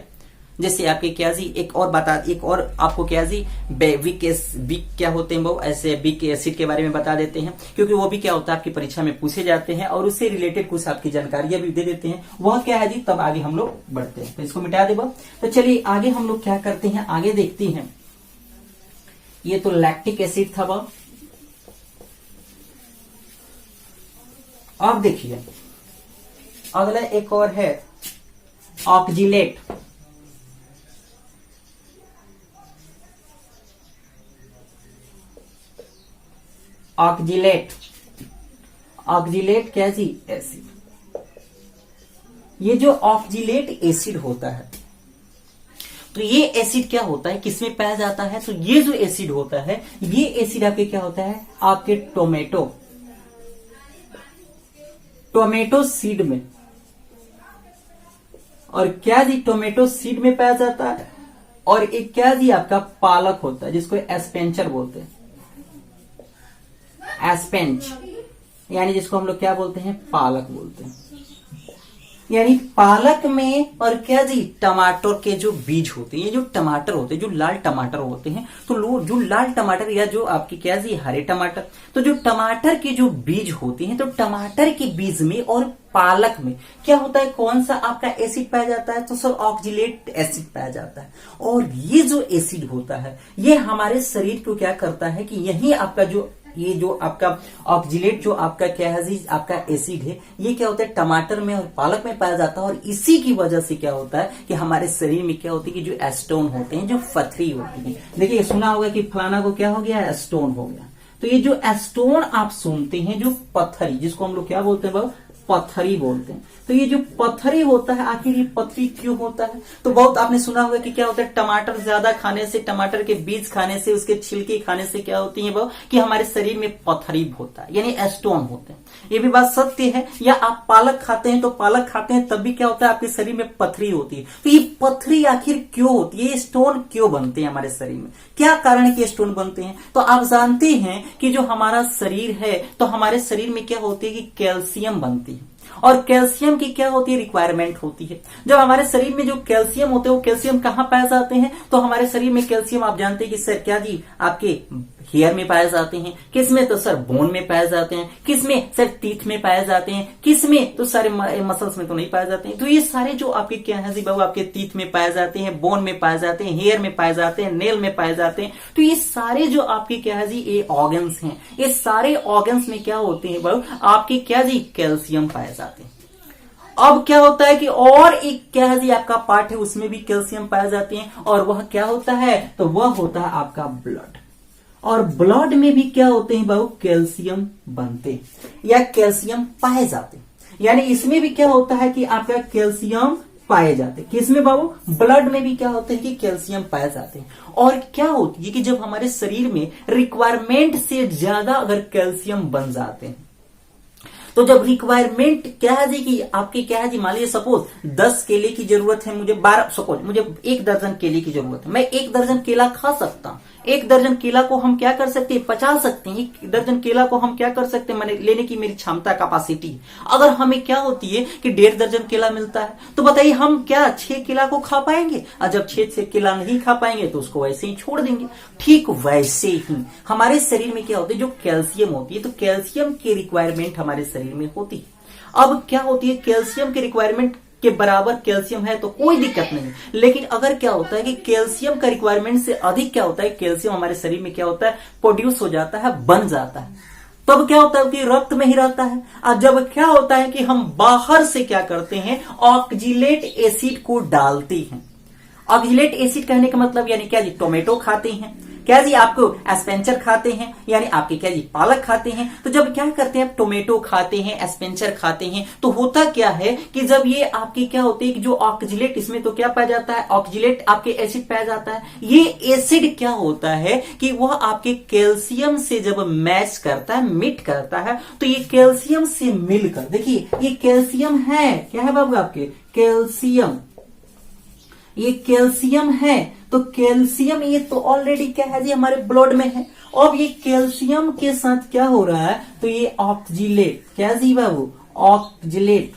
Speaker 1: जैसे आपके क्या जी एक और आपको क्या जी बिक क्या होते हैं वो, ऐसे बिक एसिड के बारे में बता देते हैं, क्योंकि वो भी क्या होता है आपकी परीक्षा में पूछे जाते हैं, और उससे रिलेटेड कुछ आपकी जानकारियां भी दे देते हैं। वह क्या है जी, तब आगे हम लोग बढ़ते हैं, तो इसको मिटा दे। तो चलिए आगे हम लोग क्या करते हैं, आगे देखते हैं। ये तो लैक्टिक एसिड था वह। अब देखिए अगला एक और है ऑक्जिलेट। ऑक्जिलेट क्या जी, एसिड। ये जो ऑक्जिलेट एसिड होता है, तो ये एसिड क्या होता है, किसमें पाया जाता है, तो ये जो एसिड होता है, ये एसिड आपके क्या होता है, आपके टोमेटो सीड में, और क्या जी टोमेटो सीड में पाया जाता है, और एक क्या जी आपका पालक होता है, जिसको एस्पेंचर बोलते हैं, एस्पेंच, यानी जिसको हम लोग क्या बोलते हैं, पालक बोलते हैं। यानी पालक में, और क्या जी टमाटर के जो बीज होते हैं, ये जो टमाटर होते हैं, जो लाल टमाटर होते हैं, तो जो लाल टमाटर या जो आपकी क्या जी हरे टमाटर, तो जो टमाटर के जो बीज होते हैं, तो टमाटर के बीज में और पालक में क्या होता है, कौन सा आपका एसिड पाया जाता है, तो सर ऑक्जिलेट एसिड पाया जाता है। और ये जो एसिड होता है, ये हमारे शरीर को क्या करता है कि यही आपका ये जो आपका ऑक्जिलेट जो आपका क्या है जी आपका एसिड है, ये क्या होता है टमाटर में और पालक में पाया जाता है, और इसी की वजह से क्या होता है कि हमारे शरीर में क्या होती है कि जो एस्टोन होते हैं, जो पथरी होती है, देखिए सुना होगा कि फलाना को क्या हो गया, एस्टोन हो गया। तो ये जो एस्टोन आप सुनते हैं, जो पत्थरी, जिसको हम लोग क्या बोलते हैं बाबू, पथरी बोलते हैं। तो ये जो पथरी होता है, आखिर ये पथरी क्यों होता है? तो बहुत आपने सुना होगा कि क्या होता है, टमाटर ज्यादा खाने से, टमाटर के बीज खाने से, उसके छिलके खाने से क्या होती है वो, कि हमारे शरीर में पथरी होता है, यानी स्टोन होते हैं। ये भी बात सत्य है। या आप पालक खाते हैं, तो पालक खाते हैं तब भी क्या होता है, आपके शरीर में पथरी होती है। तो ये पथरी आखिर क्यों होती है, ये स्टोन क्यों बनते हैं हमारे शरीर में, क्या कारण है कि स्टोन बनते हैं? तो आप जानते हैं कि जो हमारा शरीर है, तो हमारे शरीर में क्या होती है कि कैल्शियम बनती है, और कैल्शियम की क्या होती है, रिक्वायरमेंट होती है। जब हमारे शरीर में जो कैल्शियम होते हैं, वो कैल्शियम कहाँ पाए जाते हैं? तो हमारे शरीर में कैल्शियम आप जानते हैं कि सर क्या जी, आपके हेयर में पाए जाते हैं, किसमें? तो सर बोन में पाए जाते हैं, किसमें? सर टीथ में पाए जाते हैं, किसमें? तो सारे मसल्स में तो नहीं पाए जाते हैं। तो ये सारे जो आपके क्या है जी बाबू, आपके टीथ में पाए जाते हैं, बोन में पाए जाते हैं, हेयर में पाए जाते हैं, नेल में पाए जाते हैं। तो ये सारे जो आपके क्या है जी, ये ऑर्गन्स हैं, ये सारे ऑर्गन्स में क्या होते हैं बाबू, आपके क्या जी, कैल्शियम पाए जाते हैं। अब क्या होता है कि और एक क्या है जी, आपका पार्ट है, उसमें भी कैल्शियम पाए जाते हैं, और वह क्या होता है, तो वह होता है आपका ब्लड। और ब्लड में भी क्या होते हैं बाबू, कैल्शियम बनते या कैल्शियम पाए जाते, यानी इसमें भी क्या होता है कि आपका कैल्शियम पाए जाते। किसमें बाबू, ब्लड में भी क्या होते हैं कि कैल्शियम पाए जाते हैं। और क्या होती है कि जब हमारे शरीर में रिक्वायरमेंट से ज्यादा अगर कैल्शियम बन जाते हैं, तो जब रिक्वायरमेंट क्या है जी, कि आपकी क्या है जी, मान लीजिए सपोज 10 केले की जरूरत है, मुझे 12, सपोज मुझे 1 दर्जन केले की जरूरत है, मैं 1 दर्जन केला खा सकता हूं। 1 दर्जन केला को हम क्या कर सकते हैं, पचा सकते हैं। 1 दर्जन केला को हम क्या कर सकते हैं, मैंने लेने की मेरी क्षमता, कैपेसिटी। अगर हमें क्या होती है कि 1.5 दर्जन केला मिलता है, तो बताइए हम क्या 6 केला को खा पाएंगे? और जब 6 केला नहीं खा पाएंगे तो उसको वैसे ही छोड़ देंगे। ठीक वैसे ही हमारे शरीर में क्या होता है, जो कैल्शियम होती है, तो कैल्शियम की रिक्वायरमेंट हमारे शरीर में होती है। अब क्या होती है, कैल्शियम की रिक्वायरमेंट के बराबर कैल्शियम है तो कोई दिक्कत नहीं। लेकिन अगर क्या होता है कि कैल्शियम का रिक्वायरमेंट से अधिक क्या होता है, कैल्शियम हमारे शरीर में क्या होता है, प्रोड्यूस हो जाता है, बन जाता है। तब क्या होता है कि रक्त में ही रहता है। और जब क्या होता है कि हम बाहर से क्या करते हैं, ऑक्जिलेट एसिड को डालते हैं। ऑक्जिलेट एसिड कहने का मतलब यानी क्या जी, टोमेटो खाते हैं, क्या जी आपको एस्पेंचर खाते हैं, यानी आपके क्या जी, पालक खाते हैं। तो जब क्या करते हैं, टोमेटो खाते हैं, एस्पेंचर खाते हैं, तो होता क्या है कि जब ये आपकी क्या होती है कि जो ऑक्जिलेट, इसमें तो क्या पाया जाता है, ऑक्जिलेट आपके एसिड पाया जाता है। ये एसिड क्या होता है कि वह आपके कैल्शियम से जब मैच करता है, मीट करता है, तो ये कैल्शियम से मिलकर, देखिए ये कैल्शियम है, क्या है बाबू आपके, कैल्शियम, ये कैल्शियम है। तो कैल्शियम ये तो ऑलरेडी क्या है जी, हमारे ब्लड में है। अब ये कैल्शियम के साथ क्या हो रहा है, तो ये ऑक्जिलेट, क्या जी बाबू, ऑक्जिलेट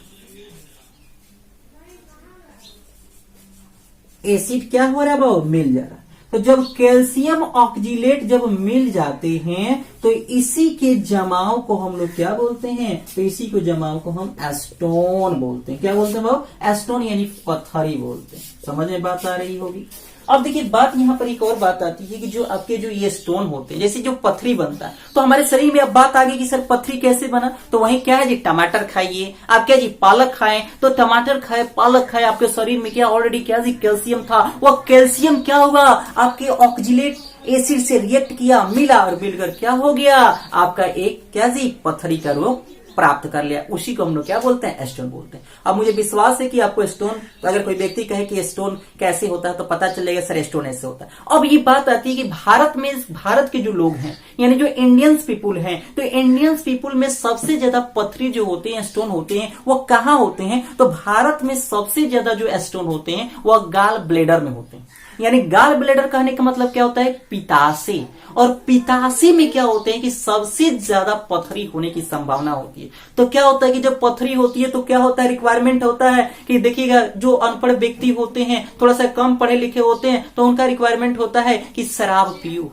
Speaker 1: एसिड क्या हो रहा है बाबू, मिल जा रहा है। तो जब कैल्शियम ऑक्जिलेट जब मिल जाते हैं, तो इसी के जमाव को हम लोग क्या बोलते हैं, तो इसी को जमाव को हम एस्टोन बोलते हैं। क्या बोलते हैं बाबू, एस्टोन, यानी पत्थरी बोलते हैं। समझ में बात आ रही होगी। अब देखिए बात यहाँ पर एक और बात आती है कि जो आपके जो ये स्टोन होते हैं, जैसे जो पथरी बनता है, तो हमारे शरीर में अब बात आ गई कि सर पथरी कैसे बना। तो वहीं क्या है जी, टमाटर खाइए, आप क्या जी, पालक खाएं, तो टमाटर खाए, पालक खाए, आपके शरीर में क्या ऑलरेडी क्या जी, कैल्शियम था। वह कैल्शियम क्या हुआ, आपके ऑक्जिलेट एसिड से रिएक्ट किया, मिला, और मिलकर क्या हो गया, आपका एक क्या जी, पथरी का रूप प्राप्त कर लिया। उसी को हम लोग क्या बोलते हैं, स्टोन बोलते हैं। अब मुझे विश्वास है कि आपको स्टोन, अगर कोई व्यक्ति कहे कि स्टोन कैसे होता है, तो पता चलेगा सर स्टोन ऐसे होता है। अब ये बात आती है कि भारत में, भारत के जो लोग हैं, यानी जो इंडियंस पीपुल हैं, तो इंडियंस पीपुल में सबसे ज्यादा पथरी जो होते हैं, स्टोन होते हैं, वो कहाँ होते हैं, तो भारत में सबसे ज्यादा जो स्टोन होते हैं वह गाल ब्लेडर में होते हैं। यानी गाल ब्लेडर कहने का मतलब क्या होता है, पिताशय। और पिताशय में क्या होते हैं कि सबसे ज्यादा पथरी होने की संभावना होती है। तो क्या होता है कि जब पथरी होती है तो क्या होता है, रिक्वायरमेंट होता है कि देखिएगा, जो अनपढ़ व्यक्ति होते हैं, थोड़ा सा कम पढ़े लिखे होते हैं, तो उनका रिक्वायरमेंट होता है कि शराब पियो,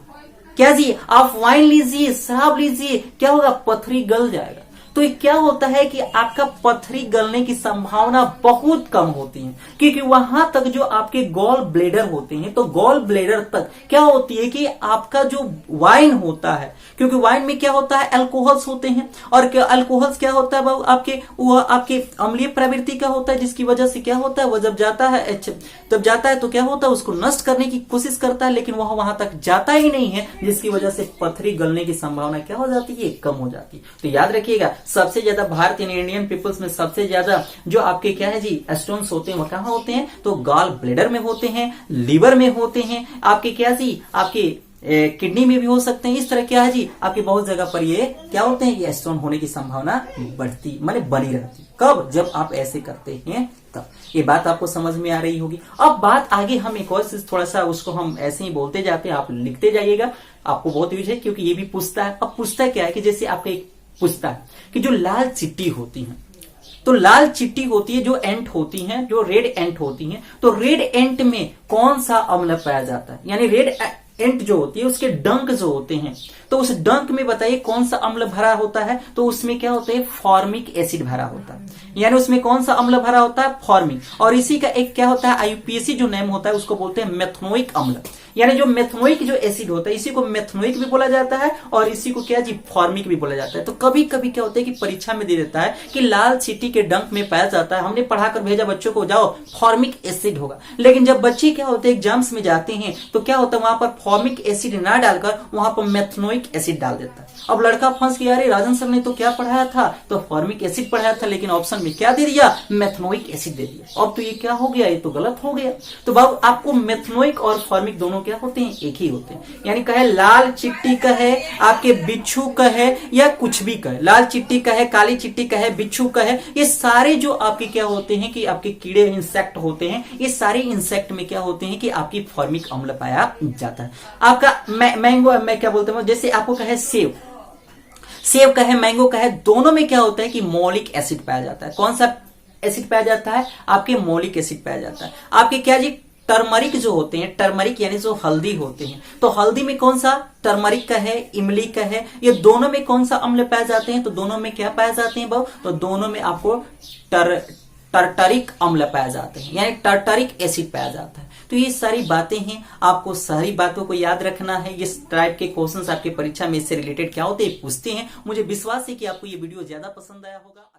Speaker 1: क्या जी, आप वाइन लीजिए, शराब लीजिए, क्या होगा, पथरी गल जाएगा। तो ये क्या होता है कि आपका पथरी गलने की संभावना बहुत कम होती है, क्योंकि वहां तक जो आपके गॉल ब्लेडर होते हैं, तो गॉल ब्लेडर तक क्या होती है कि आपका जो वाइन होता है, क्योंकि वाइन में क्या होता है, अल्कोहल्स होते हैं, और अल्कोहल्स क्या होता है बाबू, आपके वो आपके अम्लीय प्रवृत्ति का होता है, जिसकी वजह से क्या होता है, वो जब जाता है तो क्या होता है, उसको नष्ट करने की कोशिश करता है, लेकिन वह वहां तक जाता ही नहीं है, जिसकी वजह से पथरी गलने की संभावना क्या हो जाती है, कम हो जाती है। तो याद रखिएगा, सबसे ज्यादा भारत इंडियन पीपल्स में सबसे ज्यादा जो आपके क्या है जी स्टोन्स होते हैं वो कहाँ होते हैं, तो गॉल ब्लेडर में होते हैं, लिवर में होते हैं, आपके क्या जी आपके किडनी में भी हो सकते हैं। इस तरह क्या है जी आपकी बहुत जगह पर ये क्या होते हैं, ये स्टोन होने की संभावना बढ़ती माने बनी रहती। कब, जब आप ऐसे करते हैं तब। ये बात आपको समझ में आ रही होगी। अब बात आगे हम एक और चीज थोड़ा सा उसको हम ऐसे ही बोलते जाते हैं, आप लिखते जाइएगा, आपको बहुत यूज है क्योंकि ये भी पूछता है। अब पूछता क्या है कि जैसे आपका एक पूछता है कि जो लाल चिट्टी होती है, तो लाल चिट्टी होती है जो एंट होती हैं, जो रेड एंट होती हैं, तो रेड एंट में कौन सा अम्ल पाया जाता है, यानी रेड एंट जो होती है उसके डंक जो होते हैं, तो उस डंक में बताइए कौन सा अम्ल भरा होता है, तो उसमें क्या होता है, फॉर्मिक एसिड भरा होता है। यानी उसमें कौन सा अम्ल भरा होता है, फॉर्मिक। और इसी का एक क्या होता है, आईयूपीएसी जो नेम होता है उसको बोलते हैं मेथनोइक अम्ल। यानी जो मेथनोइक जो एसिड होता है इसी को मेथनोइक भी बोला जाता है और इसी को क्या जी फॉर्मिक भी बोला जाता है। तो कभी कभी क्या होता है कि परीक्षा में दे देता है कि लाल चींटी के डंक में पाया जाता है, हमने पढ़ा कर भेजा बच्चों को जाओ फॉर्मिक एसिड होगा, लेकिन जब बच्चे क्या होते हैं एग्जाम्स में जाते हैं तो क्या होता है वहां पर फॉर्मिक एसिड ना डालकर वहां पर मेथनोइक एसिड डाल देता है। अब लड़का फंस गया, अरे राजन सर ने तो क्या पढ़ाया था, तो फॉर्मिक एसिड पढ़ाया था, लेकिन ऑप्शन में क्या दे दिया, मेथनोइक एसिड दे दिया। अब तो ये क्या हो गया, ये तो गलत हो गया। तो बाबू आपको मेथनोइक और फॉर्मिक दोनों क्या होते हैं, एक ही होते हैं। यानी कहे लाल चिट्टी का है, आपके बिच्छू का है, या कुछ भी का है, लाल चिट्टी का है, काली चिट्टी का है, बिच्छू का है, ये सारे जो आपके क्या होते हैं कि आपके कीड़े इंसेक्ट होते हैं, ये सारे इंसेक्ट में क्या होते हैं कि आपकी फॉर्मिक अम्ल पाया जाता है। आपका मैंगो, मैं क्या बोलता हूं, जैसे आपको कहे सेब का है, मैंगो का है, दोनों में क्या होता है कि मौलिक एसिड पाया जाता है। कौन सा एसिड पाया जाता है, आपके मौलिक एसिड पाया जाता है। आपके क्या जी टर्मरिक जो होते हैं, टर्मरिक यानी जो हल्दी होते हैं, तो हल्दी में कौन सा, टर्मरिक का है, इमली का है, ये दोनों में कौन सा अम्ल पाए जाते हैं, तो दोनों में क्या पाए जाते हैं बाबू, तो दोनों में आपको टर्टरिक अम्ल पाए जाते हैं, यानी टर्टरिक एसिड पाया जाता है। तो ये सारी बातें हैं, आपको सारी बातों को याद रखना है। इस टाइप के क्वेश्चंस आपके परीक्षा में इससे रिलेटेड क्या होते हैं पूछते हैं। मुझे विश्वास है कि आपको ये वीडियो ज्यादा पसंद आया होगा।